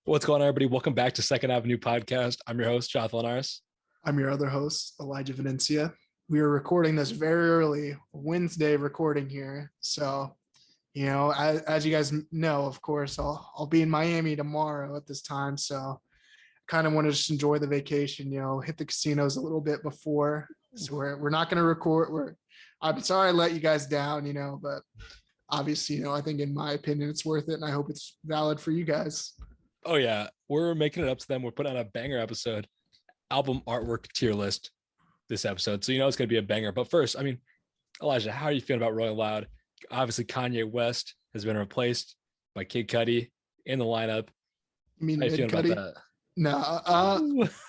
What's going on, everybody? Welcome back to Second Avenue Podcast. I'm your host, Jonathon and Elijah. I'm your other host, Elijah Venencia. We are recording this very early Wednesday recording here. So, as you guys know, of course, I'll be in Miami tomorrow at this time. So kind of want to just enjoy the vacation, hit the casinos a little bit before. So we're not going to record. I'm sorry I let you guys down, but obviously, I think in my opinion, it's worth it. And I hope it's valid for you guys. Oh, yeah. We're making it up to them. We're putting on a banger episode, album artwork tier list this episode. So, it's going to be a banger. But first, Elijah, how are you feeling about Rolling Loud? Obviously, Kanye West has been replaced by Kid Cudi in the lineup. You mean how are you feeling Cudi? about that?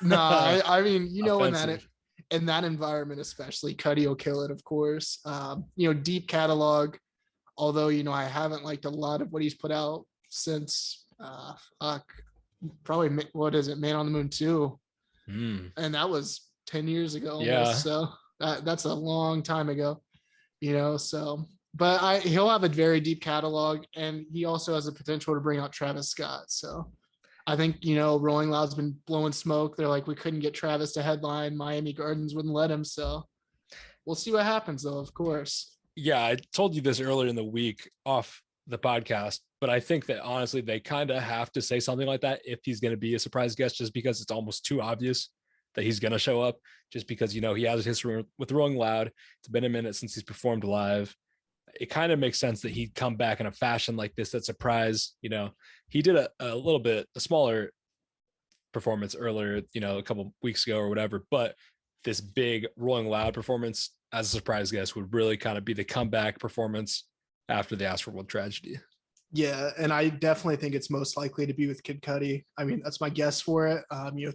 No, I mean, Offensive. in that environment, especially Cudi will kill it, of course. Deep catalog, although, I haven't liked a lot of what he's put out since probably what is it, Man on the Moon 2, and that was 10 years ago almost. Yeah. So that's a long time ago, but he'll have a very deep catalog, and he also has the potential to bring out Travis Scott. So I think, Rolling Loud's been blowing smoke. They're like, we couldn't get Travis to headline. Miami Gardens wouldn't let him. So we'll see what happens, though, of course. Yeah, I told you this earlier in the week off the podcast, but I think that honestly, they kind of have to say something like that if he's going to be a surprise guest, just because it's almost too obvious that he's going to show up, just because, he has a history with Rolling Loud. It's been a minute since he's performed live. It kind of makes sense that he'd come back in a fashion like this, that surprise. He did a smaller performance earlier, a couple weeks ago or whatever, but this big Rolling Loud performance as a surprise guest would really kind of be the comeback performance after the Astroworld tragedy. Yeah, and I definitely think it's most likely to be with Kid Cudi. I mean, that's my guess for it.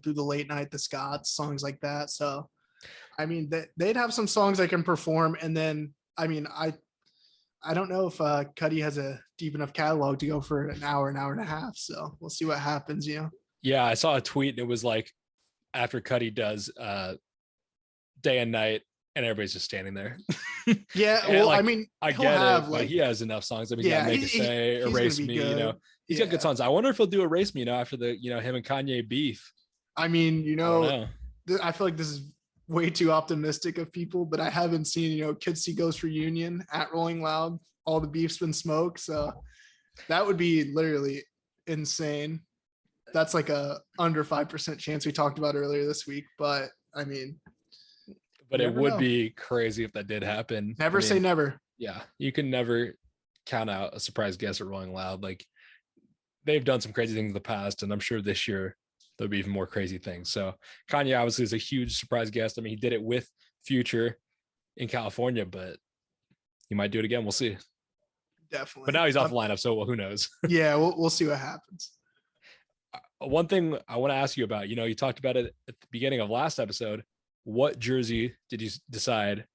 Through the Late Night, the Scots, songs like that. So, they'd have some songs I can perform, and then, I don't know if Cudi has a deep enough catalog to go for an hour and a half. So we'll see what happens. Yeah, I saw a tweet. And it was like after Cudi does Day and Night, and everybody's just standing there. Yeah, well, I get it, but he has enough songs. Yeah, Make a Say, Erase Me. Good. He's got good songs. I wonder if he'll do Erase Me. After the him and Kanye beef. I feel like this is way too optimistic of people, but I haven't seen, Kids See Ghost reunion at Rolling Loud. All the beef's been smoked, so that would be literally insane. That's like a under 5% chance we talked about earlier this week, but but it would be crazy if that did happen. Never say never. Yeah, you can never count out a surprise guest at Rolling Loud. Like, they've done some crazy things in the past, and I'm sure this year there'll be even more crazy things. So Kanye obviously is a huge surprise guest. He did it with Future in California, but he might do it again. We'll see. Definitely. But now he's off the lineup, so who knows? Yeah, we'll see what happens. One thing I want to ask you about, you talked about it at the beginning of last episode. What jersey did you decide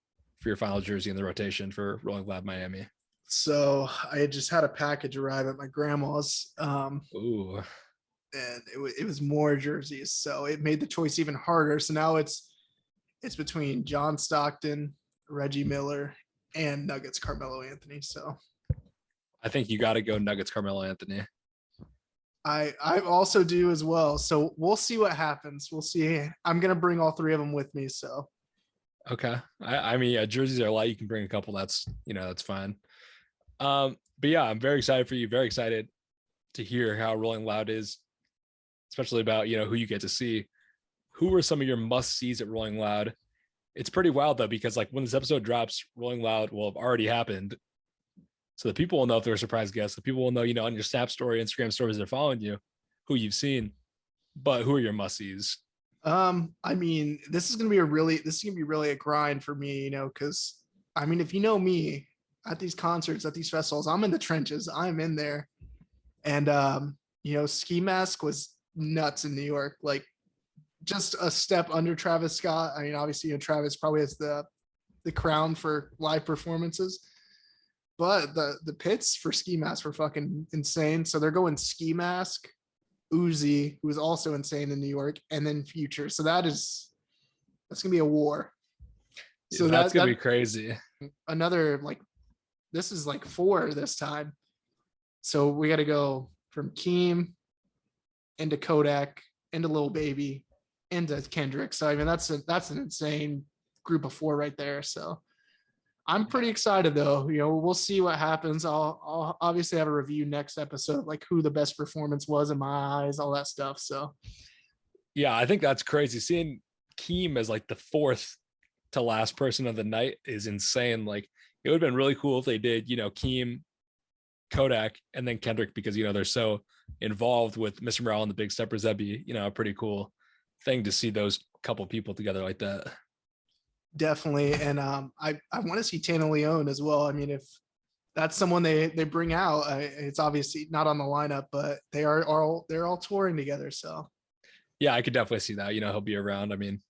for your final jersey in the rotation for Rolling Loud Miami? So I had just had a package arrive at my grandma's. Ooh. And it was more jerseys, so it made the choice even harder. So now it's between John Stockton, Reggie Miller, and Nuggets Carmelo Anthony. So I think you got to go Nuggets Carmelo Anthony. I also do as well. So we'll see what happens. We'll see. I'm gonna bring all three of them with me. So okay. Jerseys are light. You can bring a couple. That's fine. But yeah, I'm very excited for you. Very excited to hear how Rolling Loud is, especially about, who you get to see. Who are some of your must-sees at Rolling Loud? It's pretty wild, though, because when this episode drops, Rolling Loud will have already happened. So the people will know if they're a surprise guest. The people will know, on your Snap story, Instagram stories, they're following you, who you've seen. But who are your must-sees? This is gonna be really a grind for me, because if you know me at these concerts, at these festivals, I'm in the trenches. I'm in there. And Ski Mask was nuts in New York, like just a step under Travis Scott. Obviously, Travis probably has the crown for live performances, but the pits for Ski Mask were fucking insane. So they're going Ski Mask, Uzi, who is also insane in New York, and then Future. So that's gonna be a war. So that's gonna be crazy. Another this is 4 this time. So we got to go from Keem, into Kodak, into Lil Baby, into Kendrick. So I mean, that's an insane group of 4 right there. So I'm pretty excited though. You know, we'll see what happens. I'll obviously have a review next episode, like who the best performance was in my eyes, all that stuff. So Yeah, I think that's crazy. Seeing Keem as like the 4th to last person of the night is insane. Like it would have been really cool if they did, Keem, Kodak, and then Kendrick, because they're so involved with Mr. Morale and the Big Steppers. That'd be, a pretty cool thing to see those couple people together like that. definitely. And I want to see Tana Leone as well. I mean, if that's someone they bring out, it's obviously not on the lineup, but they're all touring together. So yeah, I could definitely see that. He'll be around. I mean,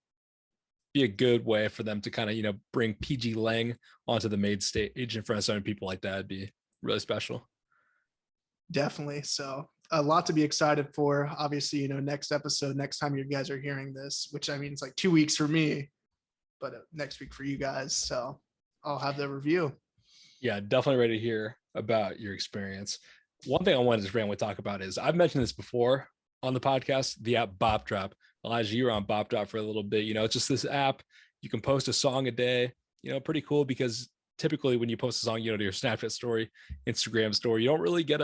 be a good way for them to kind of, bring PG Lang onto the main stage in front of so many people like that. It'd be really special. Definitely. So a lot to be excited for. Obviously, next episode, next time you guys are hearing this, which I mean, it's like 2 weeks for me, but next week for you guys. So I'll have the review. Yeah, definitely ready to hear about your experience. One thing I wanted to randomly talk about is I've mentioned this before on the podcast, the app Bop Drop. Elijah, you were on Bop Drop for a little bit. It's just this app. You can post a song a day, pretty cool, because typically when you post a song, to your Snapchat story, Instagram story, you don't really get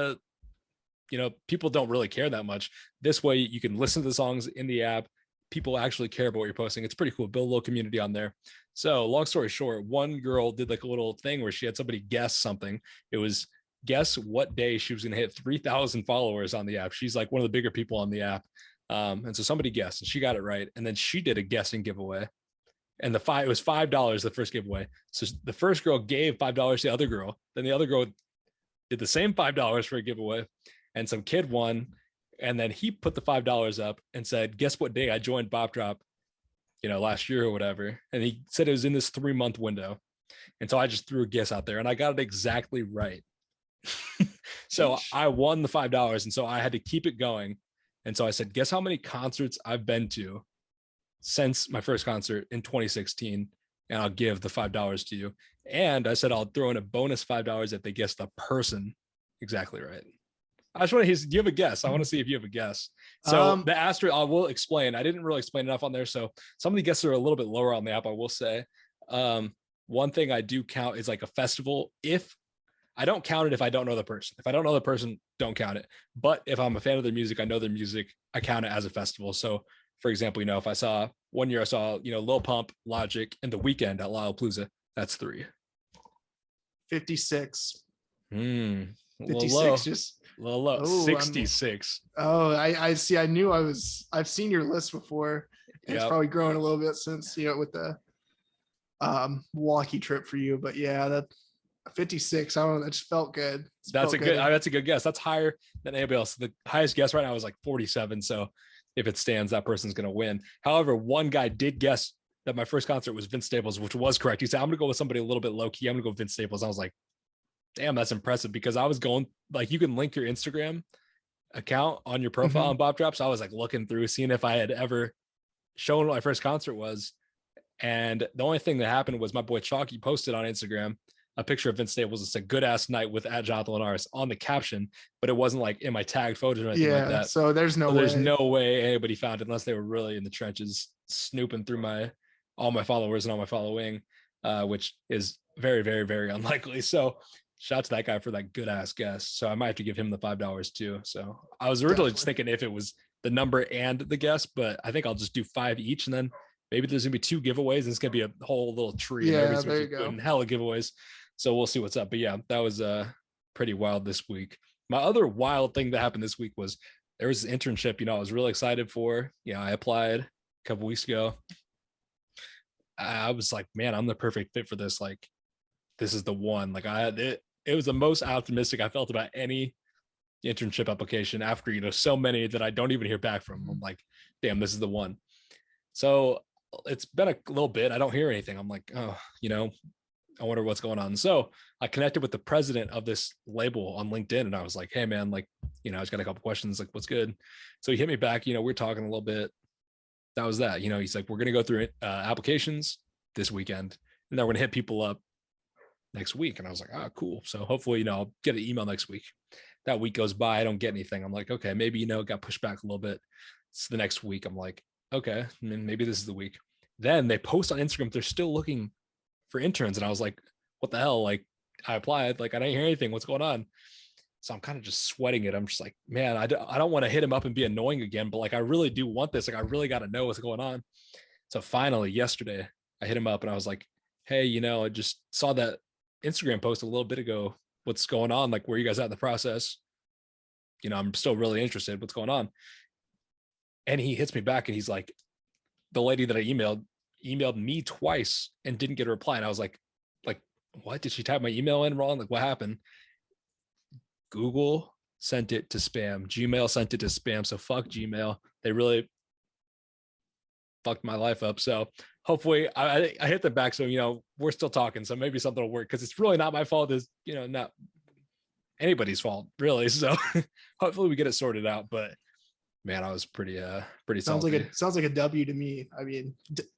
people don't really care that much. This way you can listen to the songs in the app. People actually care about what you're posting. It's pretty cool. Build a little community on there. So long story short, one girl did like a little thing where she had somebody guess something. It was guess what day she was going to hit 3,000 followers on the app. She's like one of the bigger people on the app. And so somebody guessed and she got it right. And then she did a guessing giveaway. And it was $5 the first giveaway. So the first girl gave $5 to the other girl. Then the other girl did the same $5 for a giveaway. And some kid won. And then he put the $5 up and said, guess what day I joined Bop Drop, last year or whatever. And he said it was in this 3-month window. And so I just threw a guess out there and I got it exactly right. So I won the $5. And so I had to keep it going. And so I said, guess how many concerts I've been to since my first concert in 2016. And I'll give the $5 to you. And I said, I'll throw in a bonus $5 if they guess the person exactly right. I just want to hear, do you have a guess? I want to see if you have a guess. So the asterisk, I will explain. I didn't really explain enough on there. So some of the guesses are a little bit lower on the app, I will say. One thing I do count is like a festival. If I don't count it if I don't know the person. If I don't know the person, don't count it. But if I'm a fan of their music, I know their music, I count it as a festival. So for example, if I saw one year, I saw, Lil Pump, Logic, and The Weeknd at Lollapalooza, that's 3. 56. 56, just a little low. 66. I see. I knew I've seen your list before. Yep. It's probably growing a little bit since, with the Milwaukee trip for you. But yeah, that 56. I don't know. That just felt good. That's a good guess. That's higher than anybody else. The highest guess right now is like 47. So if it stands, that person's going to win. However, one guy did guess that my first concert was Vince Staples, which was correct. He said, I'm going to go with somebody a little bit low key. I'm going to go Vince Staples. I was like, damn, that's impressive, because I was going, like, you can link your Instagram account on your profile on Bop Drop. So I was like looking through, seeing if I had ever shown what my first concert was. And the only thing that happened was my boy Chalky posted on Instagram a picture of Vince Staples. It's a good ass night with @Jonathon and Elijah on the caption, but it wasn't like in my tagged photos or anything like that. So there's no way anybody found it unless they were really in the trenches snooping through all my followers and all my following, which is very, very, very unlikely. So shout out to that guy for that good ass guess. So I might have to give him the $5 too. So I was originally just thinking if it was the number and the guess, but I think I'll just do 5 each, and then maybe there's gonna be 2 giveaways. And it's gonna be a whole little tree. Yeah, there you go. Hella giveaways. So we'll see what's up. But yeah, that was pretty wild this week. My other wild thing that happened this week was there was an internship, I was really excited for. I applied a couple weeks ago. I was like, man, I'm the perfect fit for this. Like, this is the one. Like, I had it. It was the most optimistic I felt about any internship application after, so many that I don't even hear back from. I'm like, damn, this is the one. So it's been a little bit. I don't hear anything. I'm like, oh, I wonder what's going on. So I connected with the president of this label on LinkedIn, and I was like, hey man, like, I just got a couple questions, like, what's good? So he hit me back, we're talking a little bit. That was that, he's like, we're going to go through applications this weekend, and then we're going to hit people up next week. And I was like, oh, cool. So hopefully, I'll get an email next week. that week goes by, I don't get anything. I'm like, okay, maybe, it got pushed back a little bit. It's the next week. I'm like, okay, maybe this is the week. Then they post on Instagram, they're still looking for interns. And I was like, what the hell? Like, I applied, like, I didn't hear anything. What's going on? So I'm kind of just sweating it. I'm just like, man, I don't want to hit him up and be annoying again, but like, I really do want this. Like, I really got to know what's going on. So finally, yesterday, I hit him up and I was like, hey, I just saw that Instagram post a little bit ago. What's going on? Like, where you guys at in the process? I'm still really interested. What's going on? And he hits me back and he's like, the lady that I emailed me twice and didn't get a reply. And I was like, what? Did she type my email in wrong? Like, what happened? Google sent it to spam. Gmail sent it to spam. So fuck Gmail. They really fucked my life up. So hopefully I hit them back. So, we're still talking. So maybe something will work, because it's really not my fault. It's, not anybody's fault, really. So hopefully we get it sorted out. But man, I was pretty sounds salty. Sounds like a W to me. I mean,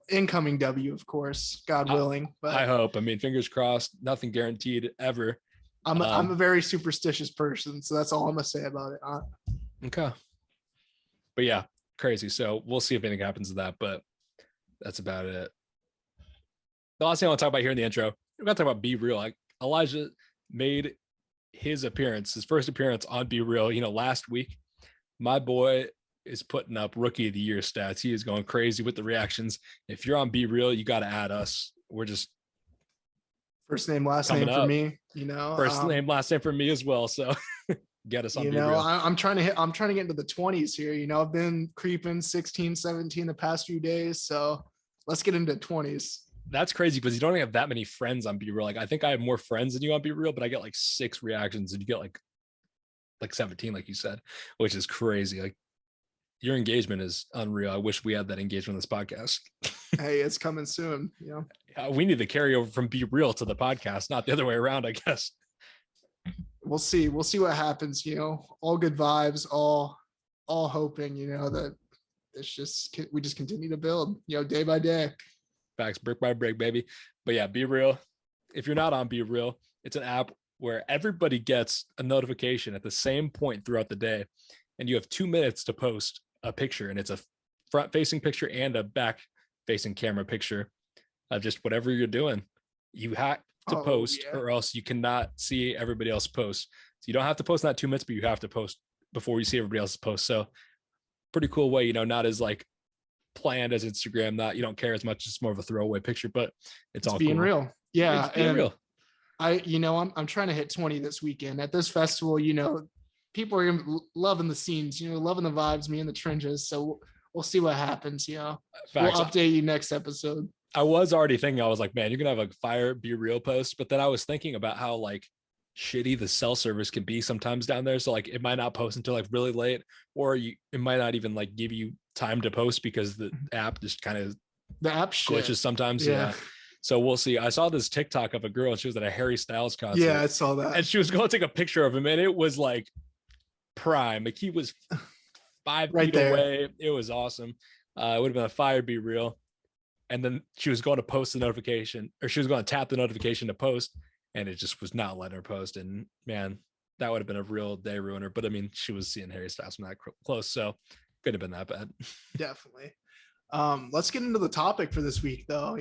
incoming W, of course, God willing. But I hope. I mean, fingers crossed. Nothing guaranteed ever. I'm a very superstitious person, so that's all I'm gonna say about it. Okay. But yeah, crazy. So we'll see if anything happens to that. But that's about it. The last thing I want to talk about here in the intro, we're gonna talk about Be Real. Like, Elijah made his first appearance on Be Real, last week. My boy is putting up Rookie of the Year stats. He is going crazy with the reactions. If you're on Be Real, you got to add us. We're just first name, last name for me. First name, last name for me as well. So get us on Be Real. I'm trying to get into the 20s here. I've been creeping 16, 17 the past few days. So let's get into 20s. That's crazy, because you don't have that many friends on Be Real. Like, I think I have more friends than you on Be Real, but I get like 6 reactions and you get like 17, like you said, which is crazy. Like, your engagement is unreal. I wish we had that engagement on this podcast. Hey, it's coming soon. We need to carry over from Be Real to the podcast, not the other way around, I guess. We'll see what happens. All good vibes, all hoping, that we just continue to build, day by day. Facts, brick by brick, baby. But yeah, Be Real. If you're not on Be Real, it's an app where everybody gets a notification at the same point throughout the day, and you have 2 minutes to post a picture, and it's a front facing picture and a back facing camera picture of just whatever you're doing. You have to post, or else you cannot see everybody else post. So you don't have to post in that 2 minutes, but you have to post before you see everybody else's post. So pretty cool way, not as like planned as Instagram, not, you don't care as much, it's more of a throwaway picture, but it's all being cool. Real. Yeah. It's being real. I'm trying to hit 20 this weekend at this festival. People are loving the scenes, loving the vibes, me in the trenches. So we'll see what happens. We'll update you next episode. I was already thinking, I was like, man, you're gonna have a fire Be Real post. But then I was thinking about how like shitty the cell service can be sometimes down there. So like, it might not post until like really late, or it might not even like give you time to post, because the app just kind of glitches sometimes. Yeah. So we'll see. I saw this TikTok of a girl, and she was at a Harry Styles concert. Yeah, I saw that. And she was going to take a picture of him, and it was like prime. Like, he was 5 feet there away. It was awesome. It would have been a fire Be Real. And then she was going to post the notification, or she was going to tap the notification to post, and it just was not letting her post. And man, that would have been a real day ruiner. But I mean, she was seeing Harry Styles from that close, so could have been that bad. Definitely. Let's get into the topic for this week, though.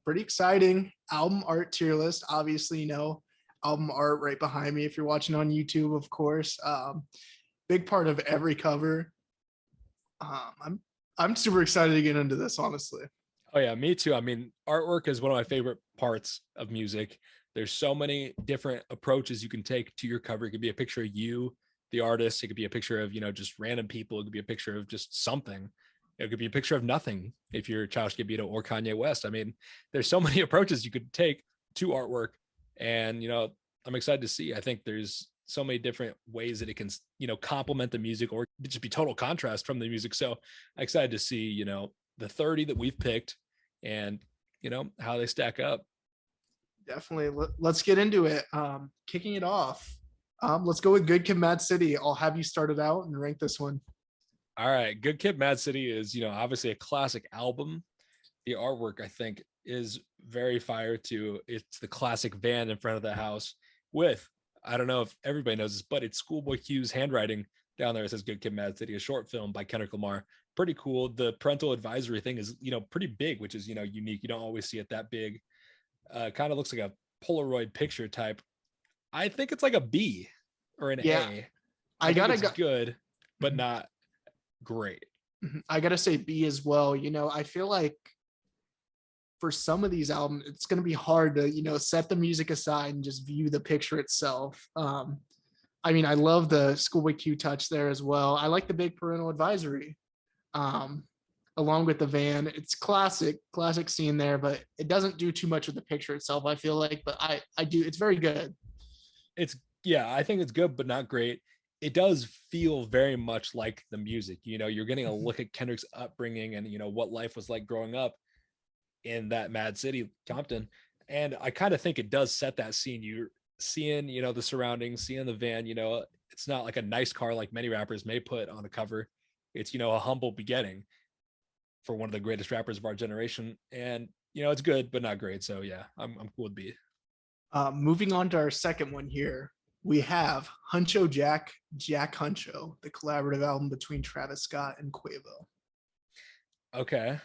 Pretty exciting album art tier list. Obviously, album art right behind me if you're watching on YouTube, of course. Big part of every cover. I'm super excited to get into this, honestly. Oh yeah, me too. I mean, artwork is one of my favorite parts of music. There's so many different approaches you can take to your cover. It could be a picture of you, the artist. It could be a picture of, just random people. It could be a picture of just something. It could be a picture of nothing if you're Childish Gambino or Kanye West. I mean, there's so many approaches you could take to artwork, and I'm excited to see. I think there's so many different ways that it can, complement the music, or just be total contrast from the music. So I'm excited to see, the 30 that we've picked, and how they stack up. Definitely. Let's get into it. Kicking it off. Let's go with Good Kid, Mad City. I'll have you start it out and rank this one. All right. Good Kid, Mad City is, obviously a classic album. The artwork, I think, is very fire too. It's the classic van in front of the house with I don't know if everybody knows this, but it's Schoolboy Q's handwriting down there. It says Good Kid, Mad City, a short film by Kendrick Lamar. Pretty cool. The parental advisory thing is, pretty big, which is, unique. You don't always see it that big. Kind of looks like a Polaroid picture type. I think it's like a B or an Yeah, A. I I think gotta it's go. good, but not great. I gotta say B as well. I feel like for some of these albums, it's gonna be hard to set the music aside and just view the picture itself. I mean, I love the Schoolboy Q touch there as well. I like the big parental advisory, um, along with the van. It's classic scene there, but it doesn't do too much with the picture itself, I feel like. But I do. It's very good. It's yeah, I think it's good, but not great. It does feel very much like the music. You're getting a look at Kendrick's upbringing and what life was like growing up in that mad city, Compton. And I kind of think it does set that scene. You're seeing, the surroundings, seeing the van, it's not like a nice car like many rappers may put on a cover. It's, a humble beginning for one of the greatest rappers of our generation. And, it's good, but not great. So yeah, I'm cool with B. Moving on to our second one here, we have Huncho Jack Huncho, the collaborative album between Travis Scott and Quavo. Okay.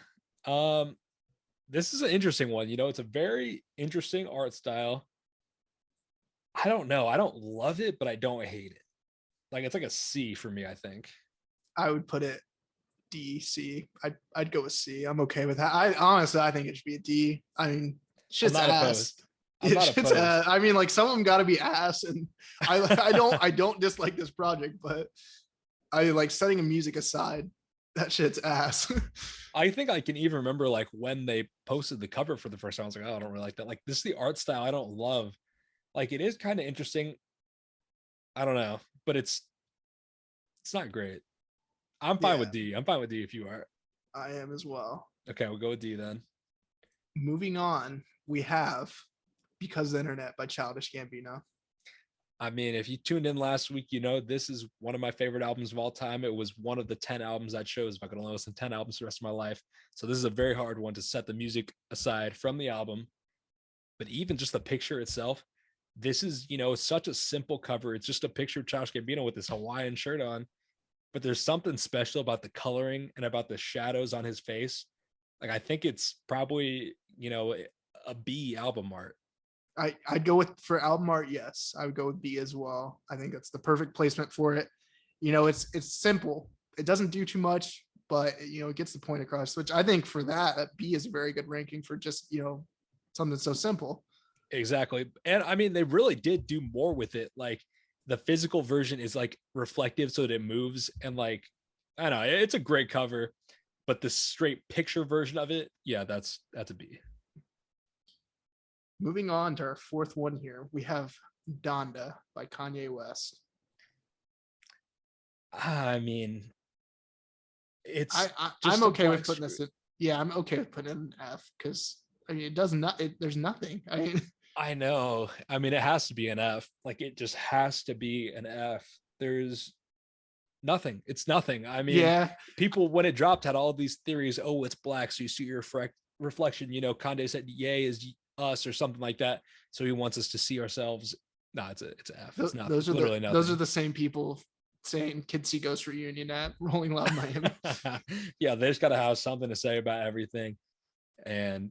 This is an interesting one. It's a very interesting art style. I don't know. I don't love it, but I don't hate it. Like it's like a C for me, I think. I would put it D, C. I'd go with C. I'm okay with that. I honestly, I think it should be a D. I mean, shit's I'm not ass. opposed. I'm not opposed. I mean, like some of them got to be ass, and I don't dislike this project, but I like setting the music aside. That shit's ass. I think I can even remember like when they posted the cover for the first time. I was like, oh, I don't really like that. Like this is the art style I don't love. Like it is kind of interesting. I don't know, but it's not great. I'm fine with D. I'm fine with D if you are. I am as well. Okay, we'll go with D then. Moving on, we have Because of the Internet by Childish Gambino. I mean, if you tuned in last week, this is one of my favorite albums of all time. It was one of the 10 albums I chose if I could only listen to 10 albums the rest of my life. So this is a very hard one to set the music aside from the album. But even just the picture itself, this is, such a simple cover. It's just a picture of Childish Gambino with this Hawaiian shirt on. But there's something special about the coloring and about the shadows on his face. Like, I think it's probably, a B album art. I'd go with for album art. Yes, I would go with B as well. I think that's the perfect placement for it. It's simple. It doesn't do too much, but it gets the point across. Which I think for that B is a very good ranking for just something so simple. Exactly, and I mean they really did do more with it. Like the physical version is like reflective, so that it moves, and like I don't know, it's a great cover. But the straight picture version of it, yeah, that's a B. Moving on to our fourth one here, we have Donda by Kanye West. I mean, I'm okay with putting this in. Yeah, I'm okay with putting it in F because I mean it does not. There's nothing. I know. I mean, it has to be an F. Like it just has to be an F. There's nothing. It's nothing. I mean, yeah. People when it dropped had all these theories. Oh, it's black, so you see your reflection. Kanye said "Yay" is us or something like that, so he wants us to see ourselves. No, it's a F. It's not. Those are literally nothing. Those are the same people saying Kids See Ghost reunion at Rolling Loud Miami. Yeah, they just got to have something to say about everything, and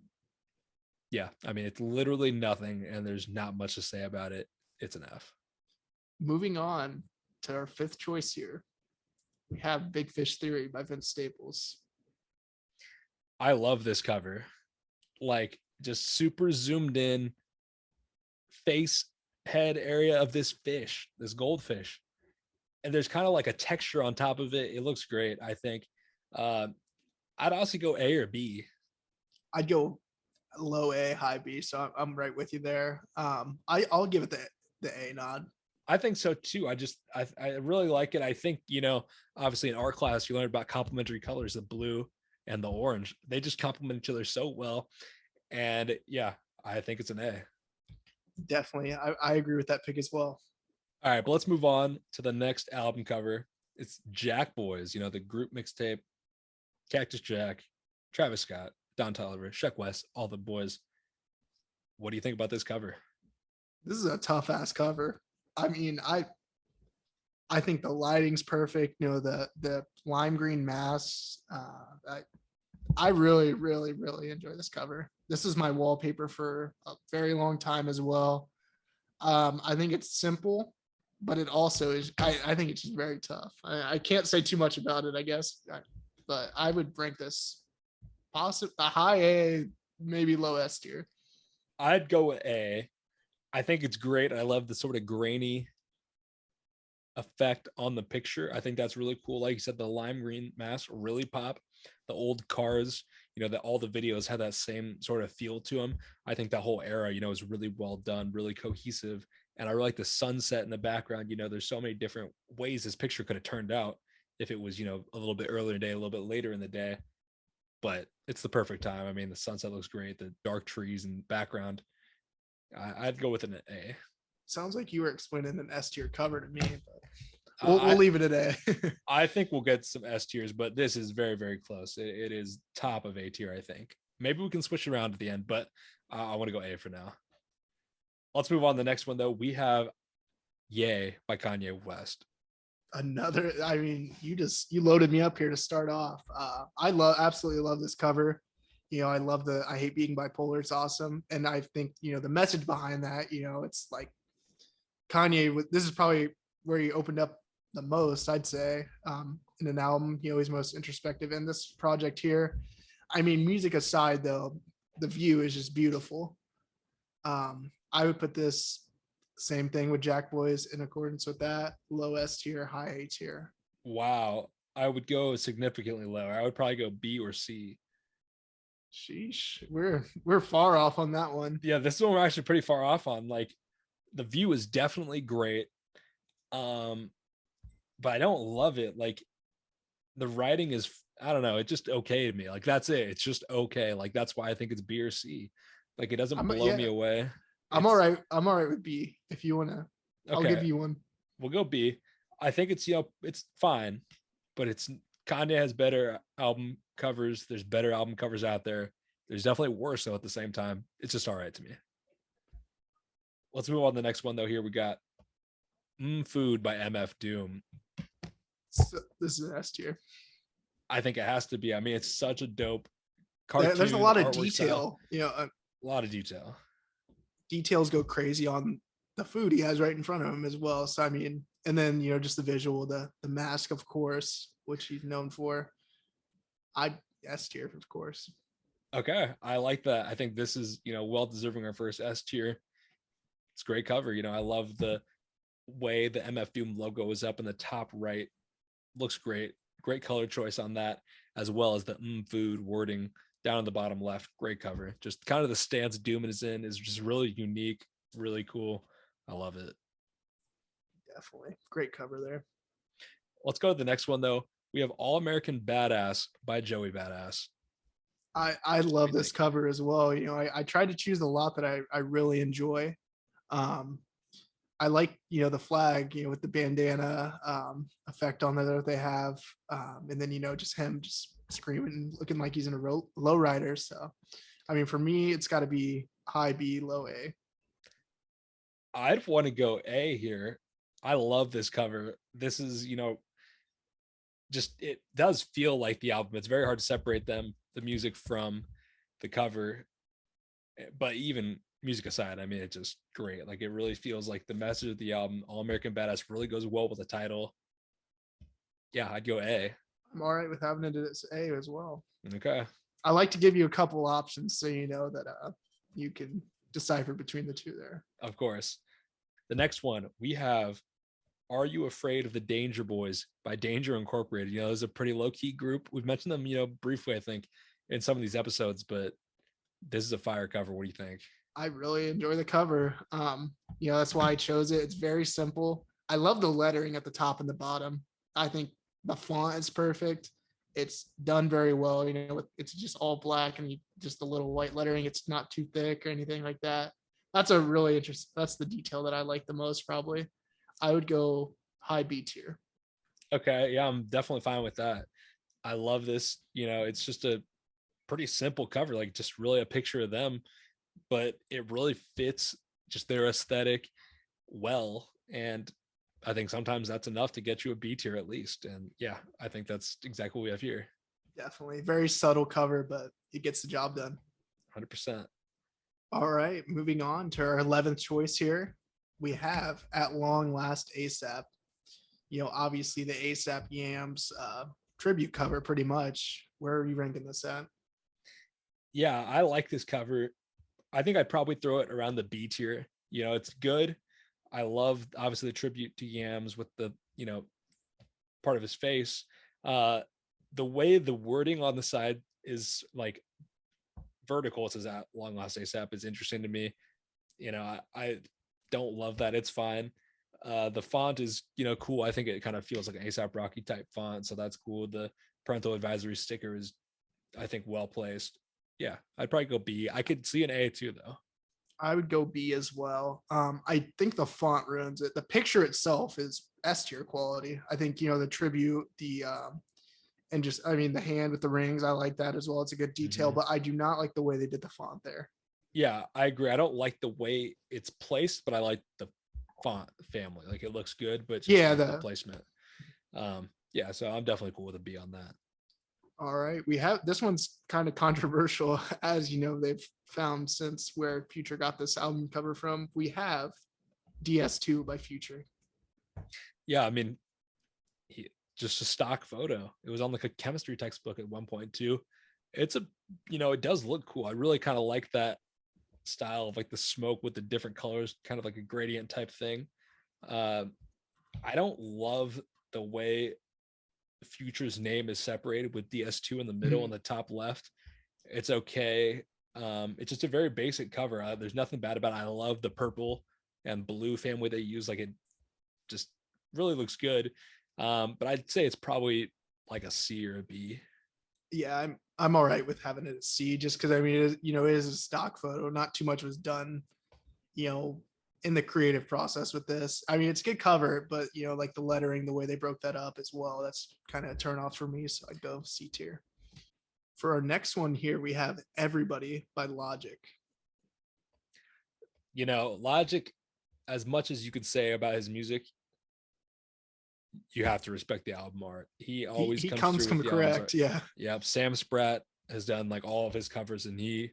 yeah, I mean it's literally nothing, and there's not much to say about it. It's an F. Moving on to our fifth choice here, we have Big Fish Theory by Vince Staples. I love this cover. Like just super zoomed in face head area of this fish, this goldfish. And there's kind of like a texture on top of it. It looks great, I think. I'd also go A or B. I'd go low A, high B. So I'm right with you there. I'll give it the A nod. I think so too. I really like it. I think, obviously in art class, you learned about complementary colors, the blue and the orange. They just complement each other so well. And yeah, I think it's an A. Definitely. I agree with that pick as well. All right, but let's move on to the next album cover. It's Jack Boys, the group mixtape, Cactus Jack, Travis Scott, Don Toliver, Sheck West, all the boys. What do you think about this cover? This is a tough ass cover. I mean, I think the lighting's perfect. You know, the lime green mass. I really, really, really enjoy this cover. This is my wallpaper for a very long time as well. I think it's simple, but it also is. I think it's just very tough. I can't say too much about it, I guess, but I would rank this possibly a high A, maybe low S tier. I'd go with A. I think it's great. I love the sort of grainy effect on the picture. I think that's really cool. Like you said, the lime green mask really pop. The old cars, that all the videos had that same sort of feel to them. I think that whole era, is really well done, really cohesive. And I really like the sunset in the background. There's so many different ways this picture could have turned out if it was, a little bit earlier in the day, a little bit later in the day. But it's the perfect time. I mean, the sunset looks great, the dark trees and background. I'd go with an A. Sounds like you were explaining an S tier cover to me, but we'll leave it at A. I think we'll get some S tiers, but this is very, very close. It is top of A tier, I think. Maybe we can switch around at the end, but I want to go A for now. Let's move on to the next one, though. We have Yay by Kanye West. Another, I mean, you loaded me up here to start off. I absolutely love this cover. I love I hate being bipolar. It's awesome. And I think, the message behind that, it's like Kanye, this is probably where he opened up the most, I'd say, in an album. He's most introspective in this project here. I mean, music aside, though, the view is just beautiful. I would put this same thing with Jack Boys in accordance with that. Low S tier, high A tier. Wow. I would go significantly lower. I would probably go B or C. Sheesh. We're far off on that one. Yeah, this one we're actually pretty far off on. Like, the view is definitely great. But I don't love it. Like, the writing is, I don't know, it's just okay to me. Like, that's it. It's just okay. Like, that's why I think it's B or C. Like, it doesn't blow me away. I'm all right. I'm all right with B. If you want to, I'll give you one. We'll go B. I think it's, it's fine, but Kanye has better album covers. There's better album covers out there. There's definitely worse, though, at the same time. It's just all right to me. Let's move on to the next one, though. Here we got Food by MF Doom. So, this is an S tier. I think it has to be. I mean, it's such a dope cartoon. There's a lot of detail. A lot of detail. Details go crazy on the food he has right in front of him as well. So, I mean, and then, just the visual, the mask, of course, which he's known for. I S tier, of course. Okay. I like that. I think this is, well deserving our first S tier. It's a great cover. I love the way the MF Doom logo is up in the top right. Looks great. Great color choice on that, as well as the food wording down in the bottom left. Great cover. Just kind of the stance Doom is in is just really unique, really cool. I love it. Definitely. Great cover there. Let's go to the next one, though. We have All American Badass by Joey Badass. I love this cover as well. I tried to choose a lot that I really enjoy. I like, the flag, with the bandana effect on there that they have. And then, just him just screaming, looking like he's in a low rider. So, I mean, for me, it's got to be high B, low A. I'd want to go A here. I love this cover. This is, just, it does feel like the album. It's very hard to separate the music from the cover. But even music aside, I mean, it's just great. Like, it really feels like the message of the album, All American Badass, really goes well with the title. Yeah, I'd go A. I'm all right with having it as A as well. Okay. I like to give you a couple options so you know that you can decipher between the two there. Of course. The next one, we have Are You Afraid of the Danger Boys by Danger Incorporated. This is a pretty low-key group. We've mentioned them, briefly, I think, in some of these episodes, but this is a fire cover. What do you think? I really enjoy the cover. That's why I chose it. It's very simple. I love the lettering at the top and the bottom. I think the font is perfect. It's done very well. It's just all black and just a little white lettering. It's not too thick or anything like that. That's a really interesting. That's the detail that I like the most, probably. I would go high B tier. Okay. Yeah, I'm definitely fine with that. I love this. It's just a pretty simple cover, like just really a picture of them, but it really fits just their aesthetic well. And I think sometimes that's enough to get you a B tier at least. And yeah, I think that's exactly what we have here. Definitely very subtle cover, but it gets the job done. 100%. All right, moving on to our 11th choice here. We have At Long Last ASAP. Obviously the ASAP Yams tribute cover pretty much. Where are you ranking this at? Yeah, I like this cover. I think I'd probably throw it around the B tier. It's good. I love obviously the tribute to Yams with the, part of his face. The way the wording on the side is like vertical, it says At Long Last ASAP, is interesting to me. I don't love that. It's fine. The font is, cool. I think it kind of feels like an ASAP Rocky type font, so that's cool. The parental advisory sticker is, I think, well placed. Yeah, I'd probably go B. I could see an A too, though. I would go B as well. I think the font ruins it. The picture itself is S tier quality. I think, the tribute, and just, the hand with the rings, I like that as well. It's a good detail, but I do not like the way they did the font there. Yeah, I agree. I don't like the way it's placed, but I like the font family. Like, it looks good, but just the placement. Yeah, so I'm definitely cool with a B on that. All right, we have, this one's kind of controversial, as they've found since where Future got this album cover from. We have DS2 by Future. Yeah, just a stock photo. It was on like a chemistry textbook at one point too. It's it does look cool. I really kind of like that style of like the smoke with the different colors, kind of like a gradient type thing. I don't love the way Future's name is separated with DS2 in the middle and the top left. It's okay. It's just a very basic cover. There's nothing bad about it. I love the purple and blue family they use. Like, it just really looks good. But I'd say it's probably like a C or a B. Yeah, I'm all right with having it at C, just because it is, it is a stock photo. Not too much was done, in the creative process with this. It's a good cover, but like the lettering, the way they broke that up as well, that's kind of a turn off for me. So I'd go C tier. For our next one here, we have Everybody by Logic. Logic, as much as you could say about his music, you have to respect the album art. He always comes correct. Yeah. Sam Spratt has done like all of his covers, and he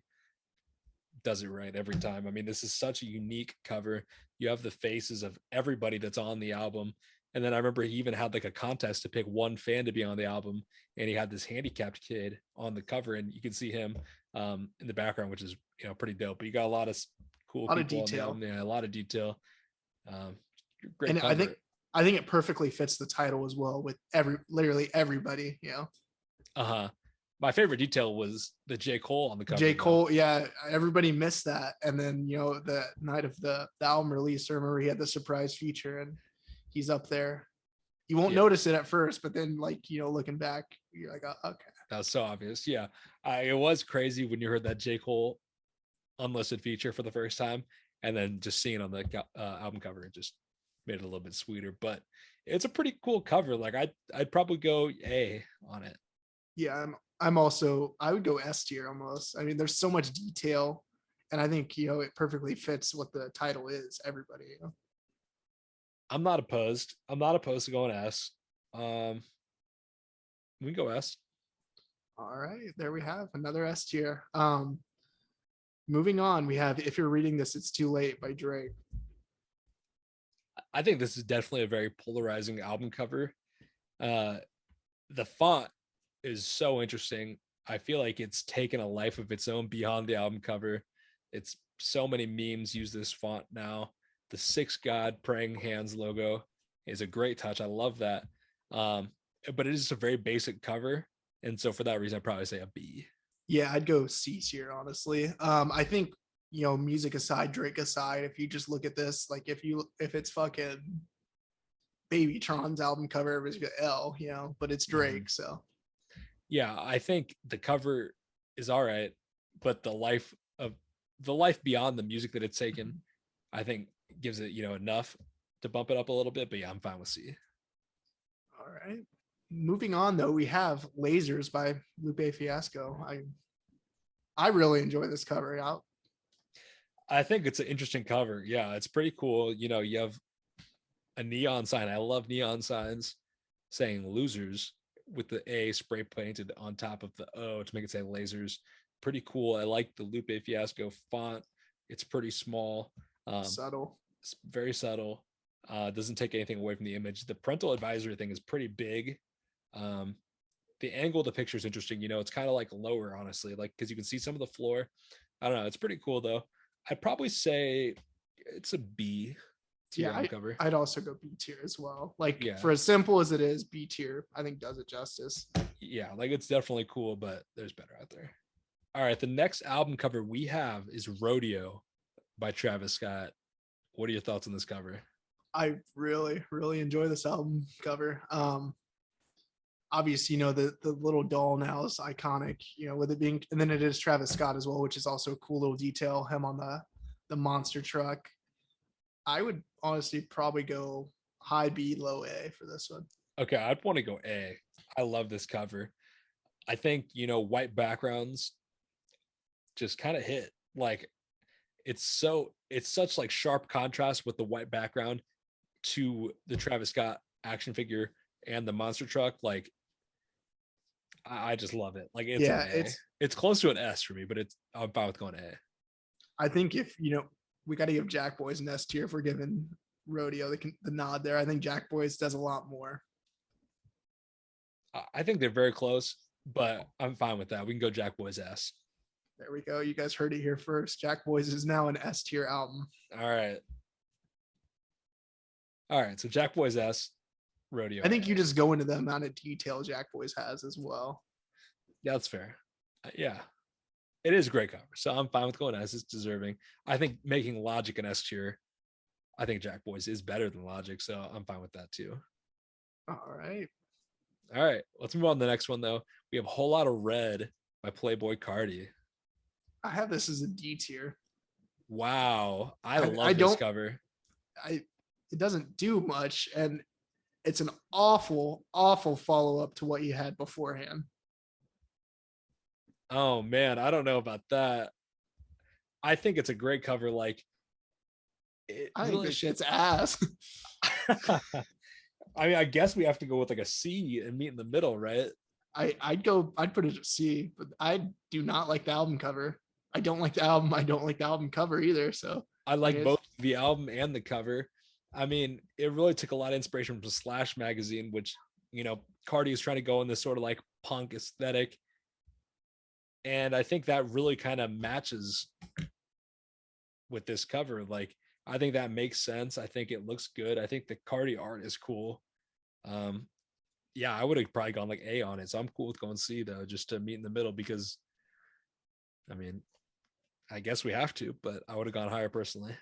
does it right every time. This is such a unique cover. You have the faces of everybody that's on the album, and then I remember he even had like a contest to pick one fan to be on the album, and he had this handicapped kid on the cover, and you can see him in the background, which is pretty dope. But you got a lot of cool people on the album. Yeah, a lot of detail. Great and cover. I think it perfectly fits the title as well, with literally everybody. My favorite detail was the J. Cole on the cover. J. Cole, yeah, everybody missed that. And then, the night of the album release, I remember he had the surprise feature, and he's up there. You won't notice it at first, but then, looking back, you're like, oh, okay. That was so obvious. Yeah, it was crazy when you heard that J. Cole unlisted feature for the first time, and then just seeing it on the album cover, it just made it a little bit sweeter. But it's a pretty cool cover. Like, I'd probably go A on it. Yeah, I would go S tier almost. There's so much detail, and I think it perfectly fits what the title is. Everybody. I'm not opposed to going S. We can go S. All right, there we have another S tier. Moving on, we have If You're Reading This, It's Too Late by Drake. I think this is definitely a very polarizing album cover. The font is so interesting. I feel like it's taken a life of its own beyond the album cover. It's so many memes use this font now. The 6 God praying hands logo is a great touch. I love that. But it is a very basic cover. And so for that reason, I'd probably say a B. Yeah, I'd go C here, honestly. I think, music aside, Drake aside, if you just look at this, like if it's fucking Babytron's album cover, it's L, but it's Drake, so. Yeah, I think the cover is all right, but the life beyond the music that it's taken, I think gives it, enough to bump it up a little bit. But yeah, I'm fine with C. All right. Moving on, though, we have Lasers by Lupe Fiasco. I really enjoy this cover. I think it's an interesting cover. Yeah, it's pretty cool. You have a neon sign. I love neon signs saying losers with the A spray painted on top of the O to make it say lasers. Pretty cool. I like the Lupe Fiasco font. It's pretty small. Subtle. It's very subtle. Doesn't take anything away from the image. The parental advisory thing is pretty big. The angle of the picture is interesting. It's kind of like lower, honestly, like because you can see some of the floor. I don't know. It's pretty cool though. I'd probably say it's a B tier Yeah, cover. I'd also go B tier as well. Like Yeah. for as simple as it is, B tier I think does it justice. Yeah, like it's definitely cool, but there's better out there. All right, the next album cover we have is Rodeo by Travis Scott. What are your thoughts on this cover? I really, really enjoy this album cover. Obviously, the little doll now is iconic, with it being, and then it is Travis Scott as well, which is also a cool little detail, him on the monster truck. I would honestly probably go high B, low A for this one. Okay, I'd want to go A. I love this cover. I think, white backgrounds just kind of hit. Like it's such like sharp contrast with the white background to the Travis Scott action figure and the monster truck. Like I just love it. Like it's close to an S for me, but I'm fine with going A. I think if we got to give Jack Boys an S tier if we're giving Rodeo the nod there. I think Jack Boys does a lot more. I think they're very close, but I'm fine with that. We can go Jack Boys S. There we go. You guys heard it here first. Jack Boys is now an S tier album. All right. So Jack Boys S, Rodeo. I think you just go into the amount of detail Jack Boys has as well. Yeah, that's fair. Yeah. It is a great cover. So I'm fine with going S. It's deserving. I think making Logic an S tier, I think Jack Boys is better than Logic. So I'm fine with that too. All right. Let's move on to the next one though. We have a Whole Lot of Red by Playboy Cardi. I have this as a D tier. Wow. I love this cover. It doesn't do much, and it's an awful, awful follow-up to what you had beforehand. Oh man, I don't know about that. I think it's a great cover. Like, I think this shit's ass. I mean, I guess we have to go with like a C and meet in the middle, right? I'd put it at C, but I do not like the album cover. I don't like the album. I don't like the album cover either. So I like both the album and the cover. I mean, it really took a lot of inspiration from Slash magazine, which, Cardi is trying to go in this sort of like punk aesthetic. And I think that really kind of matches with this cover. Like, I think that makes sense. I think it looks good. I think the Cardi art is cool. Yeah, I would have probably gone like A on it. So I'm cool with going C though, just to meet in the middle because, I mean, I guess we have to, but I would have gone higher personally.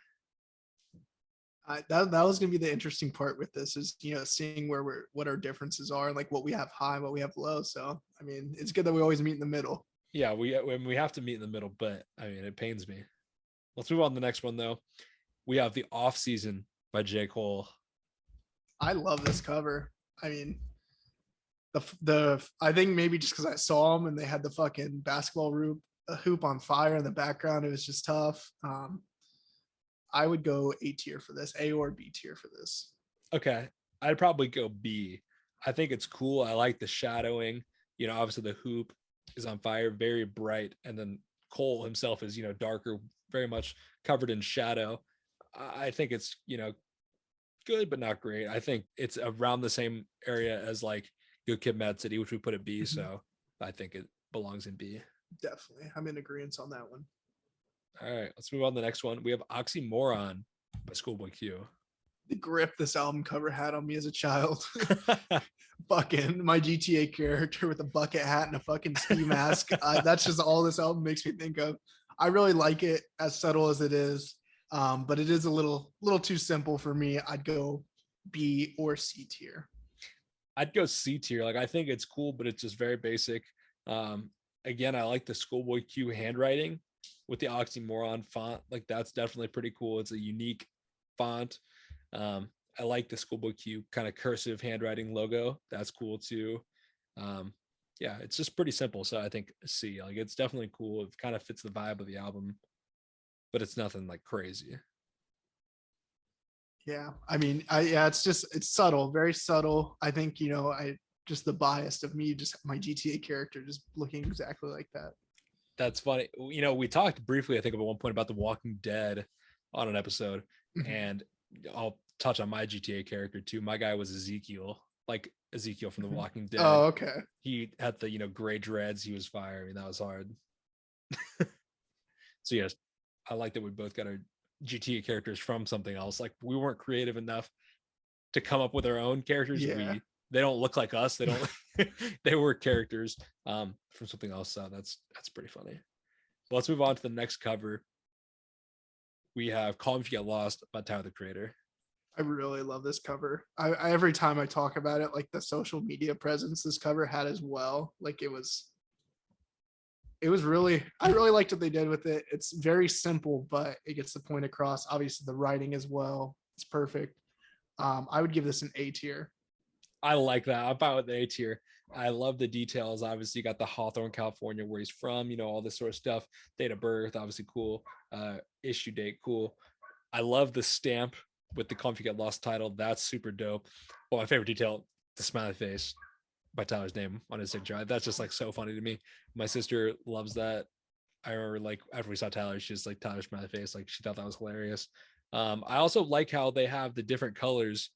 That was going to be the interesting part with this is, seeing what our differences are, like what we have high, what we have low. So, I mean, it's good that we always meet in the middle. Yeah, we have to meet in the middle, but I mean, it pains me. Let's move on to the next one though. We have The Off Season by J. Cole. I love this cover. I mean, I think maybe just because I saw them and they had the fucking basketball hoop on fire in the background, it was just tough. I would go A tier for this, A or B tier for this. Okay, I'd probably go B. I think it's cool. I like the shadowing. Obviously the hoop is on fire, very bright, and then Cole himself is darker, very much covered in shadow. I think it's good but not great. I think it's around the same area as like Good Kid, Mad City, which we put at B. So I think it belongs in B. Definitely, I'm in agreement on that one. All right, let's move on to the next one. We have Oxymoron by Schoolboy Q. The grip this album cover had on me as a child. Fucking my GTA character with a bucket hat and a fucking ski mask. That's just all this album makes me think of. I really like it, as subtle as it is, but it is a little too simple for me. I'd go B or C tier. I'd go C tier. Like, I think it's cool, but it's just very basic. Again, I like the Schoolboy Q handwriting with the Oxymoron font. Like, that's definitely pretty cool. It's a unique font. I like the Schoolboy Q kind of cursive handwriting logo. That's cool too. Yeah, it's just pretty simple. So I think C. Like, it's definitely cool. It kind of fits the vibe of the album, but it's nothing like crazy. Yeah, I mean, yeah, it's subtle, very subtle. I think I just the bias of me, just my GTA character just looking exactly like that. That's funny. We talked briefly, I think, at one point about The Walking Dead on an episode, Mhm. and I'll touch on my GTA character too. My guy was Ezekiel, like Ezekiel from The Walking Dead. Oh, okay. He had the gray dreads. He was fire. I mean, that was hard. So yes, I like that we both got our GTA characters from something else. Like we weren't creative enough to come up with our own characters. Yeah, They don't look like us. They don't. They were characters from something else. So that's pretty funny. But let's move on to the next cover. We have "Call Me If You Get Lost" by Tyler the Creator. I really love this cover. I every time I talk about it, like the social media presence this cover had as well. Like it was really, I really liked what they did with it. It's very simple, but it gets the point across. Obviously, the writing as well. It's perfect. I would give this an A tier. I like that. I'm fine with the A tier. I love the details. Obviously, you got the Hawthorne, California, where he's from. All this sort of stuff. Date of birth, obviously cool. Issue date, cool. I love the stamp with the "Call Me If You Get Lost" title. That's super dope. Well, my favorite detail, the smiley face by Tyler's name on his signature. That's just like so funny to me. My sister loves that. I remember like after we saw Tyler, she's like Tyler smiley face. Like she thought that was hilarious. I also like how they have the different colors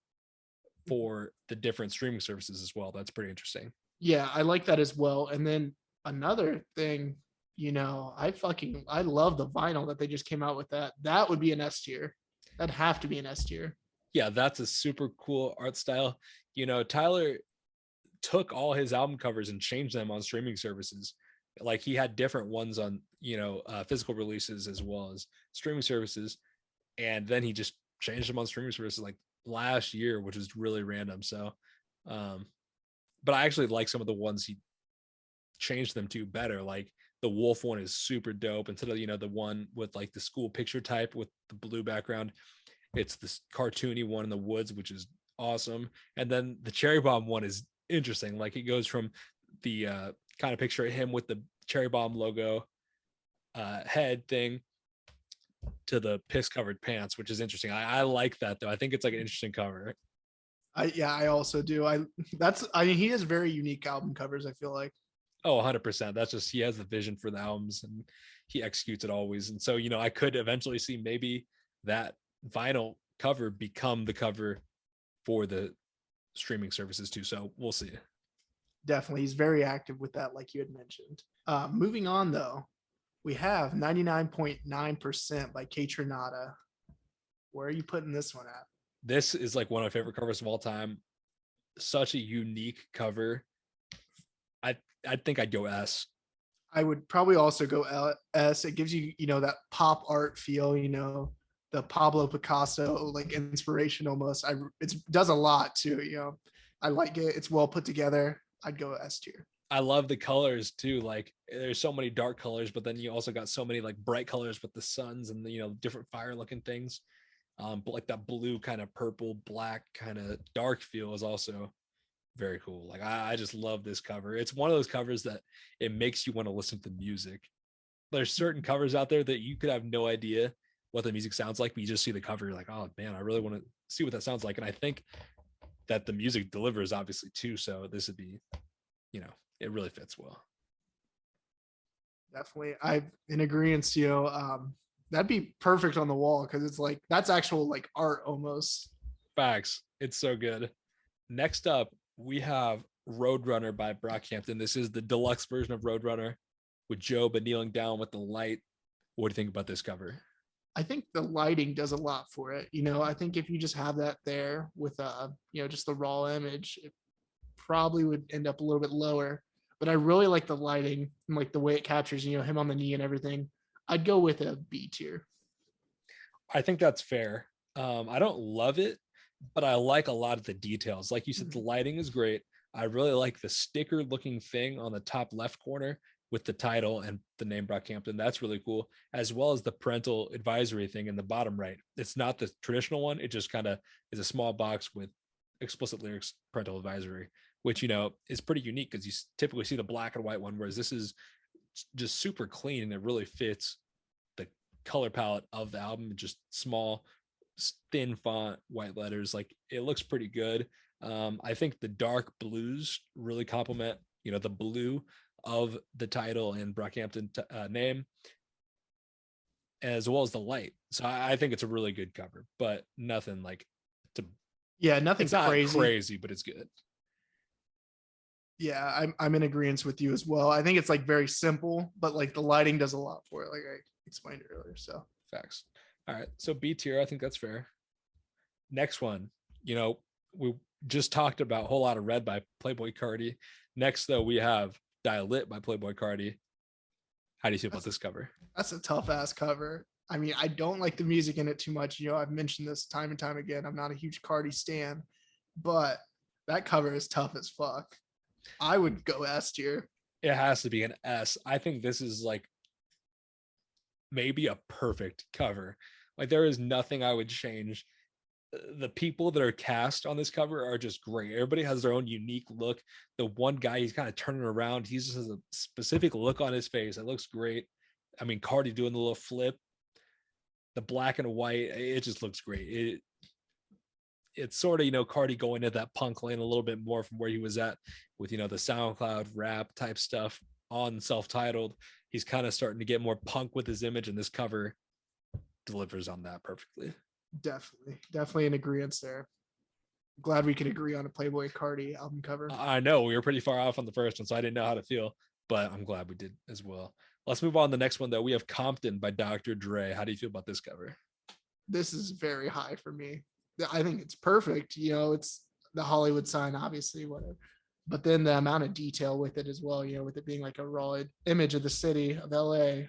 for the different streaming services as well. That's pretty interesting. Yeah, I like that as well. And then another thing, I love the vinyl that they just came out with that. That would be an S tier. That'd have to be an S tier. Yeah, that's a super cool art style. Tyler took all his album covers and changed them on streaming services. Like he had different ones on, physical releases as well as streaming services. And then he just changed them on streaming services like last year, which is really random. So, but I actually like some of the ones he changed them to better. Like the wolf one is super dope. Instead of, the one with like the school picture type with the blue background, it's this cartoony one in the woods, which is awesome. And then the cherry bomb one is interesting. Like it goes from the kind of picture of him with the cherry bomb logo head thing to the piss covered pants, which is interesting. I like that though. I think it's like an interesting cover. I also do. He has very unique album covers, I feel like. Oh, 100%. That's just he has the vision for the albums and he executes it always. And so, I could eventually see maybe that vinyl cover become the cover for the streaming services too. So we'll see. Definitely. He's very active with that, like you had mentioned. Moving on, though, we have 99.9% by Kaytranada. Where are you putting this one at? This is like one of my favorite covers of all time. Such a unique cover. I think I'd go S. I would probably also go S. It gives you, that pop art feel, the Pablo Picasso like inspiration almost. It does a lot too, I like it. It's well put together. I'd go S tier. I love the colors too. Like there's so many dark colors, but then you also got so many like bright colors with the suns and the different fire looking things. But like that blue kind of purple, black kind of dark feel is also very cool. Like I just love this cover. It's one of those covers that it makes you want to listen to the music. There's certain covers out there that you could have no idea what the music sounds like, but you just see the cover, you're like, oh man, I really want to see what that sounds like. And I think that the music delivers obviously too. So this would be, it really fits well. Definitely. I'm in agreement, that'd be perfect on the wall because it's like that's actual like art almost. Facts. It's so good. Next up, we have Roadrunner by Brockhampton. This is the deluxe version of Roadrunner with Job kneeling down with the light. What do you think about this cover? I think the lighting does a lot for it. I think if you just have that there with just the raw image, it probably would end up a little bit lower. But I really like the lighting and like the way it captures, him on the knee and everything. I'd go with a B tier. I think that's fair. I don't love it, but I like a lot of the details. Like you said, the lighting is great. I really like the sticker looking thing on the top left corner with the title and the name Brockhampton. That's really cool, as well as the parental advisory thing in the bottom right. It's not the traditional one. It just kind of is a small box with explicit lyrics, parental advisory, which, is pretty unique because you typically see the black and white one, whereas this is just super clean and it really fits the color palette of the album. Just small, thin font, white letters. Like it looks pretty good. I think the dark blues really complement, the blue of the title and Brockhampton name, as well as the light. So I think it's a really good cover, but nothing like to. Yeah, nothing It's not crazy. crazy, but it's good. Yeah, I'm in agreement with you as well. I think it's like very simple, but like the lighting does a lot for it, like I explained earlier. So Facts. All right, so B tier, I think that's fair. Next one, we just talked about a whole lot of red by Playboy Cardi. Next, though, we have Dial Lit by Playboy Cardi. How do you feel about this cover? That's a tough ass cover. I mean, I don't like the music in it too much. I've mentioned this time and time again. I'm not a huge Cardi stan, but that cover is tough as fuck. I would go S tier. It has to be an S. I think this is like maybe a perfect cover. Like there is nothing I would change. The people that are cast on this cover are just great. Everybody has their own unique look. The one guy, he's kind of turning around. He just has a specific look on his face. It looks great. I mean, Cardi doing the little flip, the black and white, it just looks great. It's sort of, Cardi going into that punk lane a little bit more from where he was at with, the SoundCloud rap type stuff on self-titled. He's kind of starting to get more punk with his image, and this cover delivers on that perfectly. Definitely in agreement there. Glad we could agree on a Playboy Cardi album cover. I know we were pretty far off on the first one, so I didn't know how to feel, but I'm glad we did as well. Let's move on to the next one, though. We have Compton by Dr. Dre. How do you feel about this cover? This is very high for me. I think it's perfect. It's the Hollywood sign, obviously, whatever. But then the amount of detail with it as well, with it being like a raw image of the city of LA.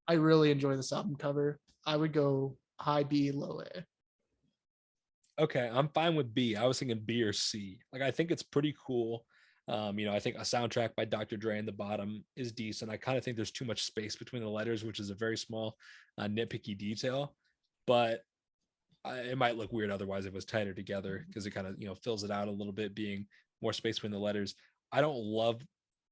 I really enjoy this album cover. I would go high B, low A. Okay, I'm fine with B. I was thinking B or C. Like, I think it's pretty cool. I think a soundtrack by Dr. Dre in the bottom is decent. I kind of think there's too much space between the letters, which is a very small, nitpicky detail. But it might look weird otherwise if it was tighter together, because it kind of fills it out a little bit, being more space between the letters. I don't love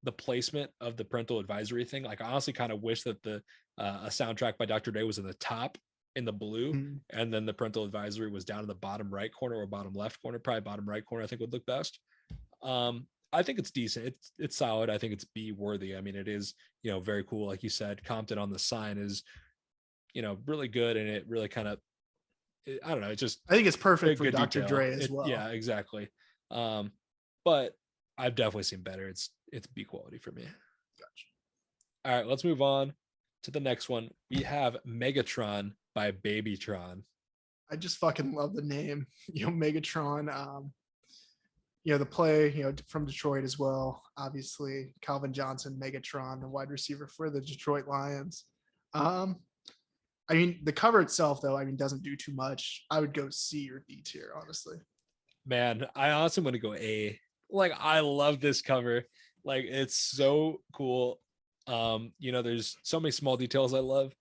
the placement of the parental advisory thing. Like, I honestly kind of wish that the a soundtrack by Dr. Dre was in the top in the blue, and then the parental advisory was down in the bottom right corner or bottom left corner. Probably bottom right corner I think would look best. I think it's decent. It's solid. I think it's B worthy. I mean, it is very cool. Like you said, Compton on the sign is really good, and it really kind of, I don't know. It's just, I think it's perfect for Dr. detail. Dre as well. Yeah, exactly. But I've definitely seen better. It's B quality for me. Gotcha. All right, let's move on to the next one. We have Megatron by Babytron. I just fucking love the name. Megatron. The play, from Detroit as well. Obviously, Calvin Johnson, Megatron, the wide receiver for the Detroit Lions. I mean, the cover itself, though, doesn't do too much. I would go C or D tier, honestly. Man, I honestly want to go A. Like, I love this cover. Like, it's so cool. There's so many small details I love.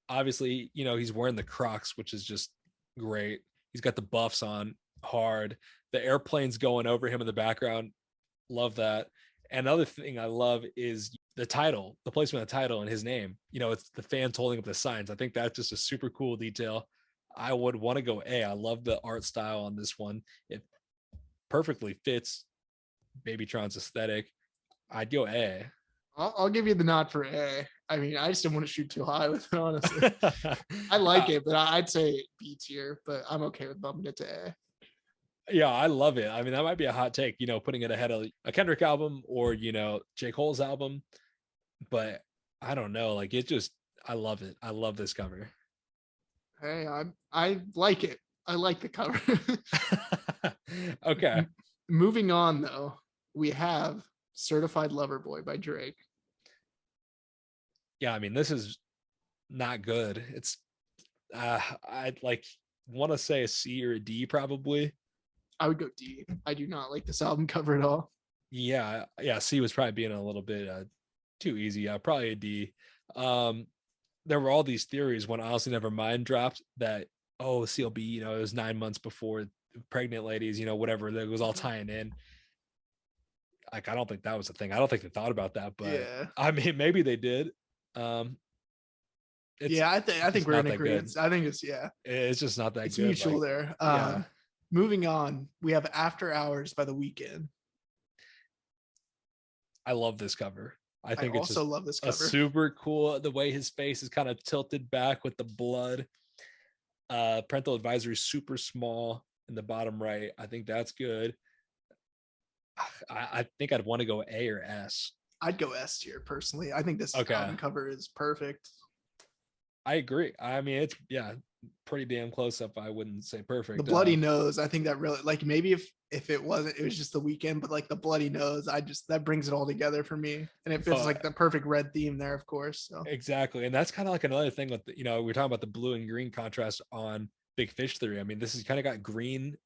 Obviously, he's wearing the Crocs, which is just great. He's got the buffs on hard. The airplane's going over him in the background. Love that. Another thing I love is the title, the placement of the title and his name. It's the fans holding up the signs. I think that's just a super cool detail. I would want to go A. I love the art style on this one. It perfectly fits Babytron's aesthetic. I'd go A. I'll give you the nod for A. I mean, I just don't want to shoot too high with it, honestly. I like it, but I'd say B tier, but I'm okay with bumping it to A. Yeah, I love it. I mean, that might be a hot take, putting it ahead of a Kendrick album or, J. Cole's album. But I don't know. Like, I love it. I love this cover. Hey, I like it. I like the cover. Okay. Moving on, though, we have Certified Lover Boy by Drake. Yeah, I mean, this is not good. It's I'd want to say a C or a D probably. I would go D. I do not like this album cover at all. Yeah, C was probably being a little bit too easy. Yeah, probably a D. There were all these theories when Honestly Nevermind dropped that, CLB, it was 9 months before pregnant ladies, whatever, that was all tying in. Like, I don't think that was a thing. I don't think they thought about that, but yeah. I mean, maybe they did. It's I think just we're not in that good. agreement. I think it's It's just not that it's good. mutual Like, there. yeah, Moving on, we have After Hours by The Weeknd. I love this cover. I I think it's also just love this a cover. super cool, the way his face is kind of tilted back with the blood. Parental advisory super small in the bottom right. I think that's good. I think I'd want to go A or S. I'd go S tier personally. I think this Okay, album cover is perfect. I agree. I mean, it's pretty damn close up. I wouldn't say The perfect. bloody nose, I think that really, like, maybe if it wasn't, it was just The Weeknd, but like the bloody nose, that brings it all together for me, and it fits But like the perfect red theme there, of course. So exactly, and that's kind of like another thing with we're talking about the blue and green contrast on Big Fish Theory. I mean, this has kind of got green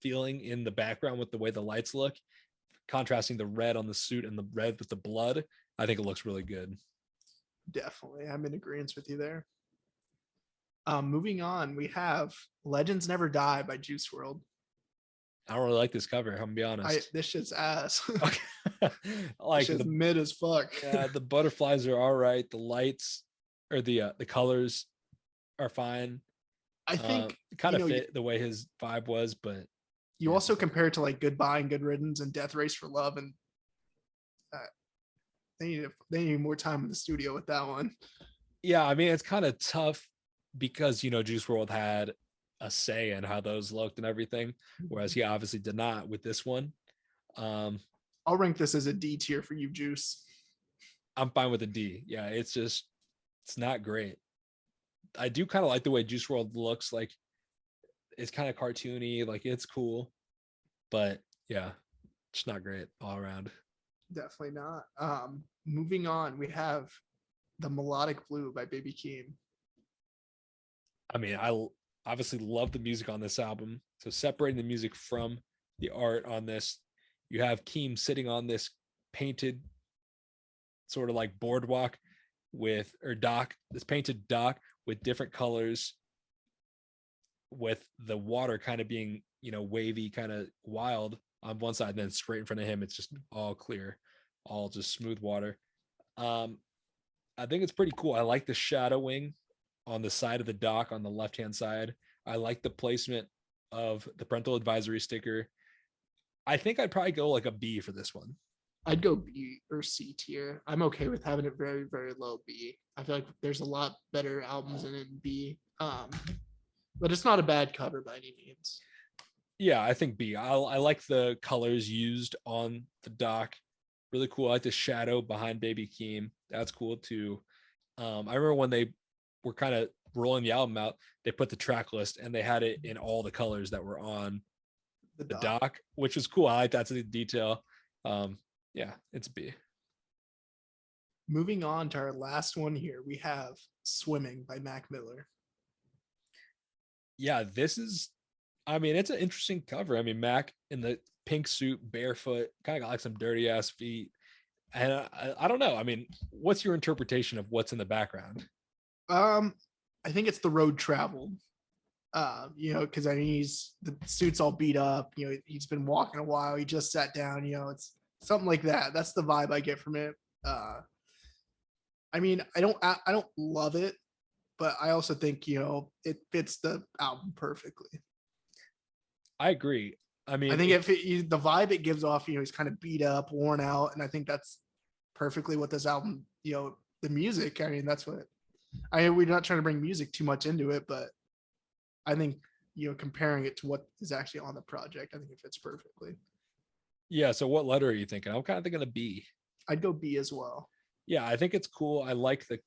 feeling in the background with the way the lights look, contrasting the red on the suit and the red with the blood. I think it looks really good. definitely, I'm in agreement with you there. Moving on, we have Legends Never Die by Juice World. I don't really like this cover. I'm gonna be honest. This shit's ass. Okay. Like this shit's mid as fuck. the butterflies are all right. The lights or the colors are fine. I think kind of fit the way his vibe was, but you also compare it to like Goodbye and Good Riddance and Death Race for Love, and they need more time in the studio with that one. Yeah, I mean, it's kind of tough because Juice WRLD had a say in how those looked and everything, whereas he obviously did not with this one. I'll rank this as a D tier for you, Juice. I'm fine with a D. Yeah, it's not great. I do kind of like the way Juice WRLD looks. Like, it's kind of cartoony, like it's cool, but yeah, it's not great all around. Definitely not. Moving on, we have The Melodic Blue by Baby Keem. I mean, I obviously love the music on this album. So separating the music from the art on this, you have Keem sitting on this painted sort of like boardwalk this painted dock with different colors, with the water kind of being, wavy, kind of wild on one side, and then straight in front of him, it's just all clear, all just smooth water. I think it's pretty cool. I like the shadowing on the side of the dock on the left-hand side. I like the placement of the parental advisory sticker. I think I'd probably go like a B for this one. I'd go B or C tier. I'm okay with having it very, very low B. I feel like there's a lot better albums in B. But it's not a bad cover by any means. Yeah, I think B. I like the colors used on the dock. Really cool. I like the shadow behind Baby Keem. That's cool too. I remember when they were kind of rolling the album out, they put the track list and they had it in all the colors that were on the dock, which was cool. I like that to the detail. Yeah, it's B. Moving on to our last one here, we have Swimming by Mac Miller. Yeah, it's an interesting cover. I mean, Mac in the pink suit, barefoot, kind of got like some dirty ass feet. And I don't know. I mean, what's your interpretation of what's in the background? I think it's the road traveled. Because I mean, the suit's all beat up. He's been walking a while. He just sat down. It's something like that. That's the vibe I get from it. I mean, I don't love it, but I also think it fits the album perfectly. I agree. I mean, I think the vibe it gives off, he's kind of beat up, worn out, and I think that's perfectly what this album. The music. I mean, that's what. We're not trying to bring music too much into it, but I think comparing it to what is actually on the project, I think it fits perfectly. Yeah. So what letter are you thinking? I'm kind of thinking a B. I'd go B as well. Yeah, I think it's cool. I like the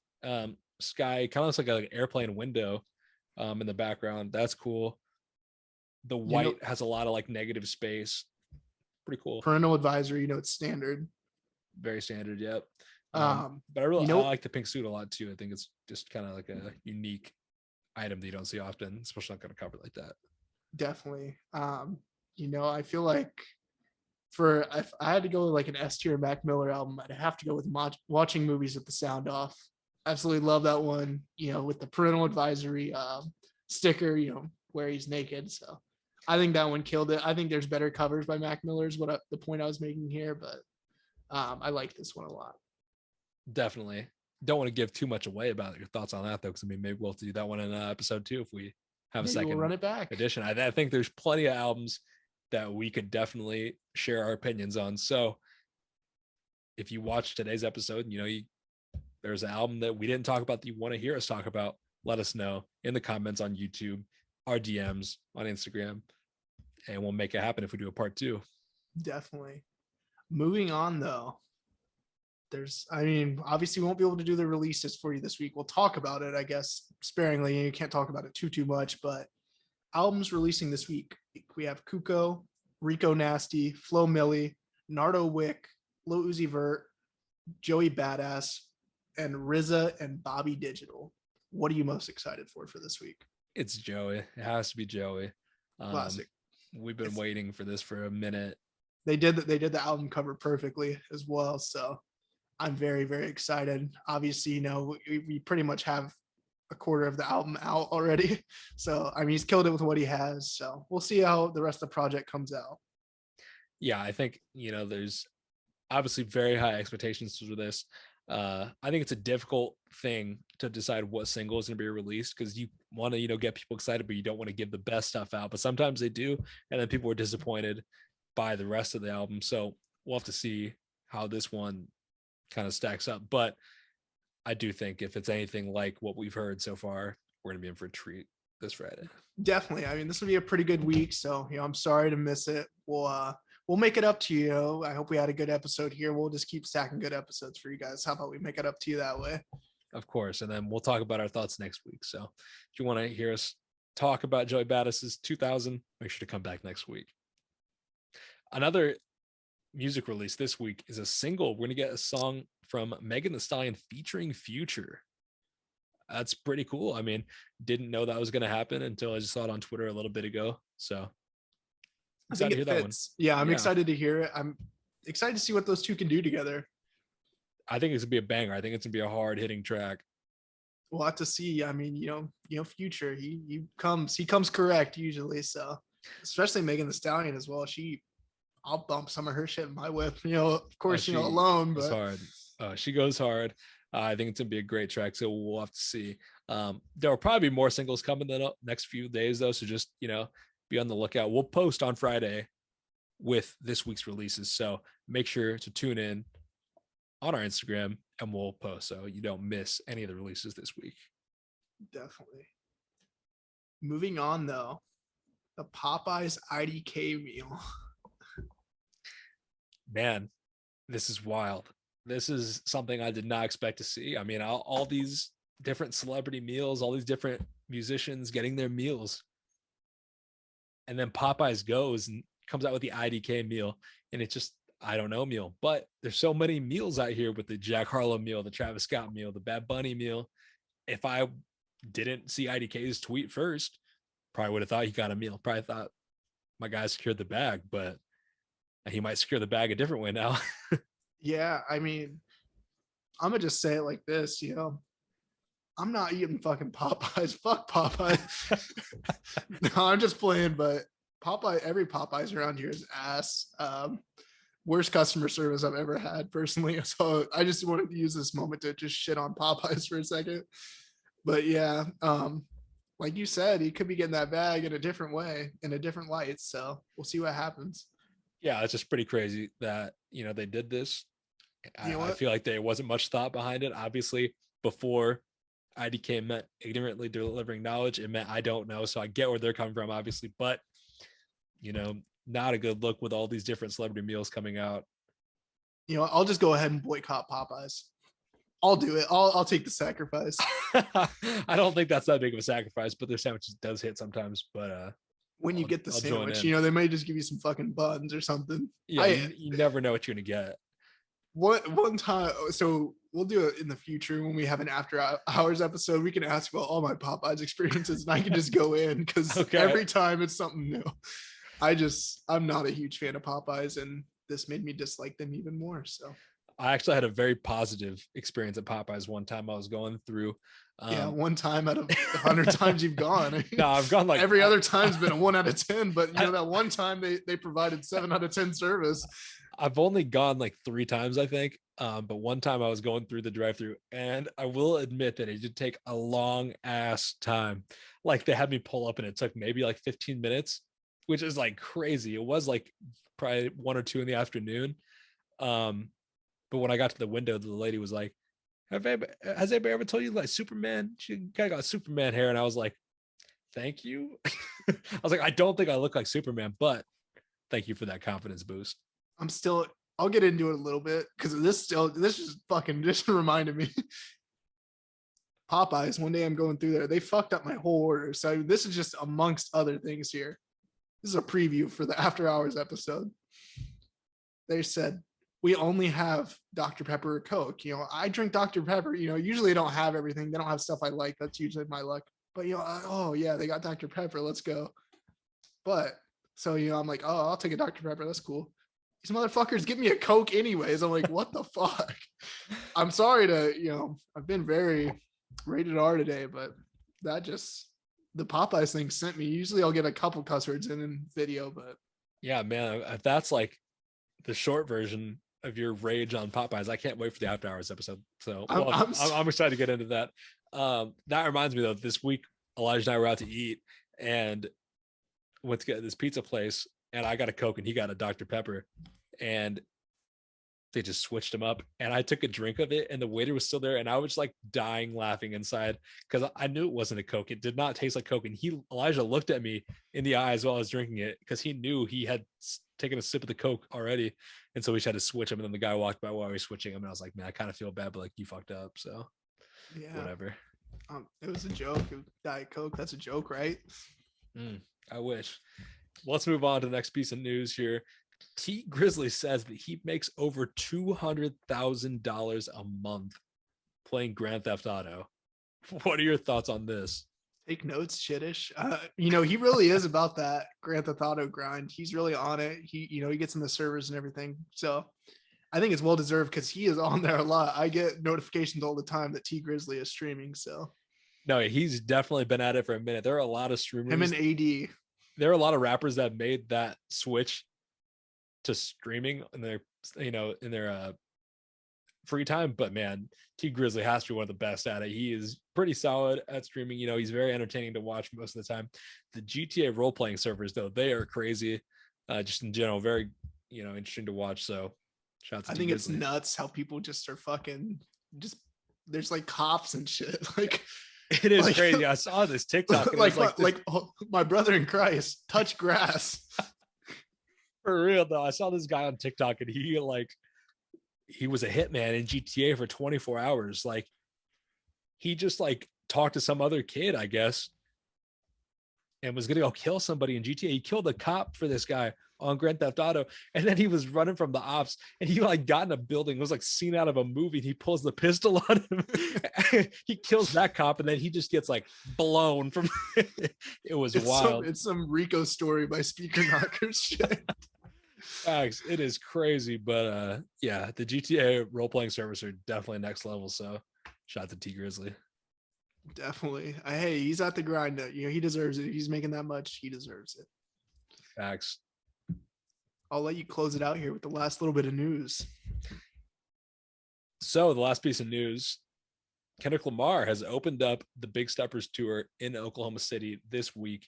sky. Kind of looks like an airplane window in the background. That's cool. The white has a lot of like negative space. Pretty cool. Parental advisory, it's standard. Very standard. Yep. But I really I like the pink suit a lot too. I think it's just kind of like a unique item that you don't see often, especially not going to cover like that. Definitely. I feel like if I had to go like an S tier Mac Miller album, I'd have to go with Watching Movies with the Sound Off. Absolutely love that one. With the parental advisory sticker, where he's naked. So I think that one killed it. I think there's better covers by Mac Miller is the point I was making here, but I like this one a lot. Definitely. don't want to give too much away about your thoughts on that though, because I mean maybe we'll have to do that one in episode 2 if we have a Maybe second we'll run it back. edition. I think there's plenty of albums that we could definitely share our opinions on. So if you watch today's episode, there's an album that we didn't talk about that you want to hear us talk about, let us know in the comments on YouTube, our DMs on Instagram, and we'll make it happen if we do a part 2. Definitely. Moving on though. Obviously we won't be able to do the releases for you this week. We'll talk about it, I guess, sparingly. You can't talk about it too much, but albums releasing this week. We have Kuko, Rico Nasty, Flo Milli, Nardo Wick, Lil Uzi Vert, Joey Badass, and RZA and Bobby Digital. What are you most excited for this week? It's Joey. It has to be Joey. Classic. We've been waiting for this for a minute. They did the album cover perfectly as well, so I'm very, very excited. Obviously, we pretty much have a quarter of the album out already. So, he's killed it with what he has. So we'll see how the rest of the project comes out. Yeah, I think, there's obviously very high expectations for this. I think it's a difficult thing to decide what single is going to be released because you want to, get people excited, but you don't want to give the best stuff out. But sometimes they do. And then people are disappointed by the rest of the album. So we'll have to see how this one kind of stacks up. But I do think if it's anything like what we've heard so far, we're going to be in for a treat this Friday. Definitely. This will be a pretty good week. So, I'm sorry to miss it. We'll make it up to you. I hope we had a good episode here. We'll just keep stacking good episodes for you guys. How about we make it up to you that way? Of course. And then we'll talk about our thoughts next week. So if you want to hear us talk about Joey Badass's 2000, make sure to come back next week. Another music release this week is a single. We're going to get a song from Megan Thee Stallion featuring Future. That's pretty cool. Didn't know that was going to happen until I just saw it on Twitter a little bit ago. So I think it fits. Yeah, I'm excited to hear it. I'm excited to see what those two can do together. I think it's going to be a banger. I think it's going to be a hard hitting track. We'll have to see. Future, he comes correct usually. So especially Megan Thee Stallion as well. I'll bump some of her shit in my whip, of course, alone, but hard. She goes hard. I think it's going to be a great track. So we'll have to see. There will probably be more singles coming the next few days though. So just, be on the lookout. We'll post on Friday with this week's releases. So make sure to tune in on our Instagram and we'll post so you don't miss any of the releases this week. Definitely. Moving on though, the Popeyes IDK meal. Man, this is wild. This is something I did not expect to see. All these different celebrity meals, all these different musicians getting their meals. And then Popeyes goes and comes out with the IDK meal. And it's just, I don't know meal. But there's so many meals out here with the Jack Harlow meal, the Travis Scott meal, the Bad Bunny meal. If I didn't see IDK's tweet first, probably would have thought he got a meal. Probably thought my guy secured the bag, but he might secure the bag a different way now. Yeah, I'm going to just say it like this, I'm not eating fucking Popeyes. Fuck Popeyes. No, I'm just playing, but every Popeyes around here is ass. Worst customer service I've ever had personally. So I just wanted to use this moment to just shit on Popeyes for a second. But yeah, like you said, he could be getting that bag in a different way, in a different light. So we'll see what happens. Yeah, it's just pretty crazy that, they did this. I feel like there wasn't much thought behind it. Obviously, before IDK meant ignorantly delivering knowledge, it meant I don't know. So I get where they're coming from, obviously, but not a good look with all these different celebrity meals coming out. I'll just go ahead and boycott Popeyes. I'll do it. I'll take the sacrifice. I don't think that's that big of a sacrifice, but their sandwiches does hit sometimes. But when you get the sandwich, they may just give you some fucking buns or something. Yeah, you never know what you're gonna get. One time, so we'll do it in the future when we have an after hours episode. We can ask about all my Popeyes experiences, and I can just go in because every time it's something new. I'm not a huge fan of Popeyes, and this made me dislike them even more. So I actually had a very positive experience at Popeyes one time. I was going through. One time out of 100 times you've gone. No, I've gone like every other time's been a 1 out of 10, but that one time they provided 7 out of 10 service. I've only gone like 3 times, I think. But one time I was going through the drive-through, and I will admit that it did take a long ass time. Like they had me pull up, and it took maybe like 15 minutes, which is like crazy. It was like probably 1 or 2 in the afternoon. But when I got to the window, the lady was like, has anybody ever told you like Superman? She kind of got Superman hair, and I was like, thank you. I was like, I don't think I look like Superman, but thank you for that confidence boost. I'll get into it a little bit because this just fucking just reminded me. Popeyes, one day I'm going through there. They fucked up my whole order. So this is just amongst other things here. This is a preview for the After Hours episode. They said, we only have Dr. Pepper or Coke. You know, I drink Dr. Pepper. You know, usually I don't have everything. They don't have stuff I like. That's usually my luck. But, you know, oh, yeah, they got Dr. Pepper. Let's go. But, so, you know, I'm like, oh, I'll take a Dr. Pepper. That's cool. These motherfuckers give me a Coke anyways. I'm like, what the fuck? I'm sorry to, you know, I've been very rated R today, but that just, the Popeyes thing sent me. Usually I'll get a couple cuss words in video, but. Yeah, man, if that's like the short version of your rage on Popeyes, I can't wait for the After Hours episode. So I'm excited to get into that. That reminds me though, this week, Elijah and I were out to eat and went to get this pizza place, and I got a Coke and he got a Dr. Pepper, and they just switched them up, and I took a drink of it and the waiter was still there, and I was like dying laughing inside because I knew it wasn't a Coke. It did not taste like Coke. And Elijah looked at me in the eyes while I was drinking it because he knew he had taken a sip of the Coke already, and so we just had to switch him. And then the guy walked by while we were switching him, and I was like, man, I kind of feel bad, but like, you fucked up, so yeah, whatever. It was a joke. It was Diet Coke. That's a joke, right? I wish. Let's move on to the next piece of news here. T Grizzly says that he makes over $200,000 a month playing Grand Theft Auto. What are your thoughts on this? Take notes, shittish. You know, he really is about that Grand Theft Auto grind. He's really on it. He gets in the servers and everything. So I think it's well deserved because he is on there a lot. I get notifications all the time that T Grizzly is streaming. So no, he's definitely been at it for a minute. There are a lot of streamers. Him and AD. There are a lot of rappers that made that switch to streaming in their, free time. But man, T Grizzly has to be one of the best at it. He is pretty solid at streaming. You know, he's very entertaining to watch most of the time. The GTA role-playing servers, though, they are crazy. Just in general, very, interesting to watch. So I think it's nuts how people just are fucking just, there's like cops and shit. Like it is like, crazy. I saw this TikTok. And like my brother in Christ, touch grass. For real though, I saw this guy on TikTok, and he was a hitman in GTA for 24 hours. Like he just like talked to some other kid, I guess, and was gonna go kill somebody in GTA. He killed a cop for this guy on Grand Theft Auto, and then he was running from the ops, and he like got in a building. It was like seen out of a movie, and he pulls the pistol on him. He kills that cop, and then he just gets like blown from. It was wild. It's some Rico story by Speaker Knockers shit. Facts. It is crazy, but yeah, the GTA role-playing servers are definitely next level. So shout out to T Grizzly. Definitely. Hey, he's at the grind. He deserves it. If he's making that much, he deserves it. Facts. I'll let you close it out here with the last little bit of news. So the last piece of news, Kendrick Lamar has opened up the Big Steppers tour in Oklahoma City this week.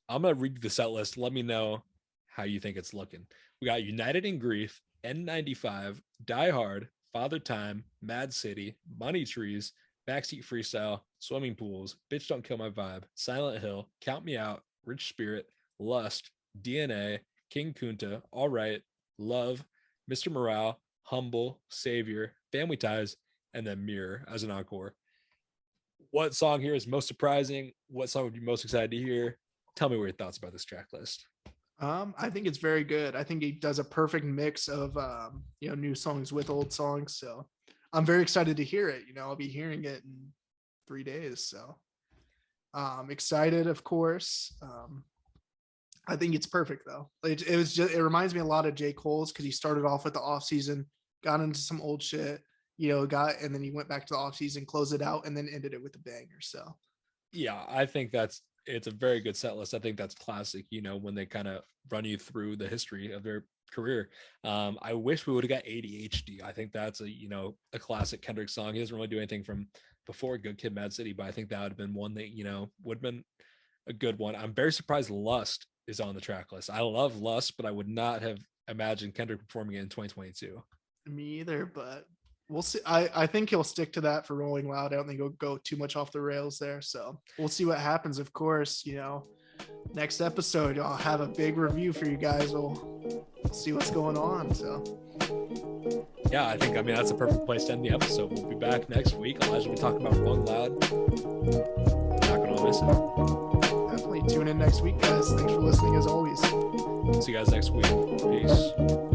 I'm going to read the set list. Let me know how you think it's looking. We got United in Grief, N95, Die Hard, Father Time, Mad City, Money Trees, Backseat Freestyle, Swimming Pools, Bitch Don't Kill My Vibe, Silent Hill, Count Me Out, Rich Spirit, Lust, DNA, King Kunta, All Right, Love, Mr. Morale, Humble, Savior, Family Ties, and then Mirror as an encore. What song here is most surprising? What song would you be most excited to hear? Tell me what your thoughts about this track list. I think it's very good. I think he does a perfect mix of new songs with old songs. So I'm very excited to hear it. I'll be hearing it in 3 days. So I'm excited, of course. I think it's perfect though. It reminds me a lot of J. Cole's because he started off with the off season, got into some old shit, and then he went back to the off season, closed it out, and then ended it with a banger. So yeah, I think it's a very good set list. I think that's classic, when they kind of run you through the history of their career. I wish we would have got ADHD. I think that's a classic Kendrick song. He doesn't really do anything from before Good Kid, Mad City, but I think that would have been one that would have been a good one. I'm very surprised Lust is on the track list. I love Lust, but I would not have imagined Kendrick performing it in 2022. Me either, but we'll see. I think he'll stick to that for Rolling Loud. I don't think he'll go too much off the rails there. So we'll see what happens. Of course, next episode I'll have a big review for you guys. We'll see what's going on. So yeah, I think that's a perfect place to end the episode. We'll be back next week. Elijah will be talking about Rolling Loud. Not gonna miss it. Definitely tune in next week, guys. Thanks for listening as always. See you guys next week. Peace.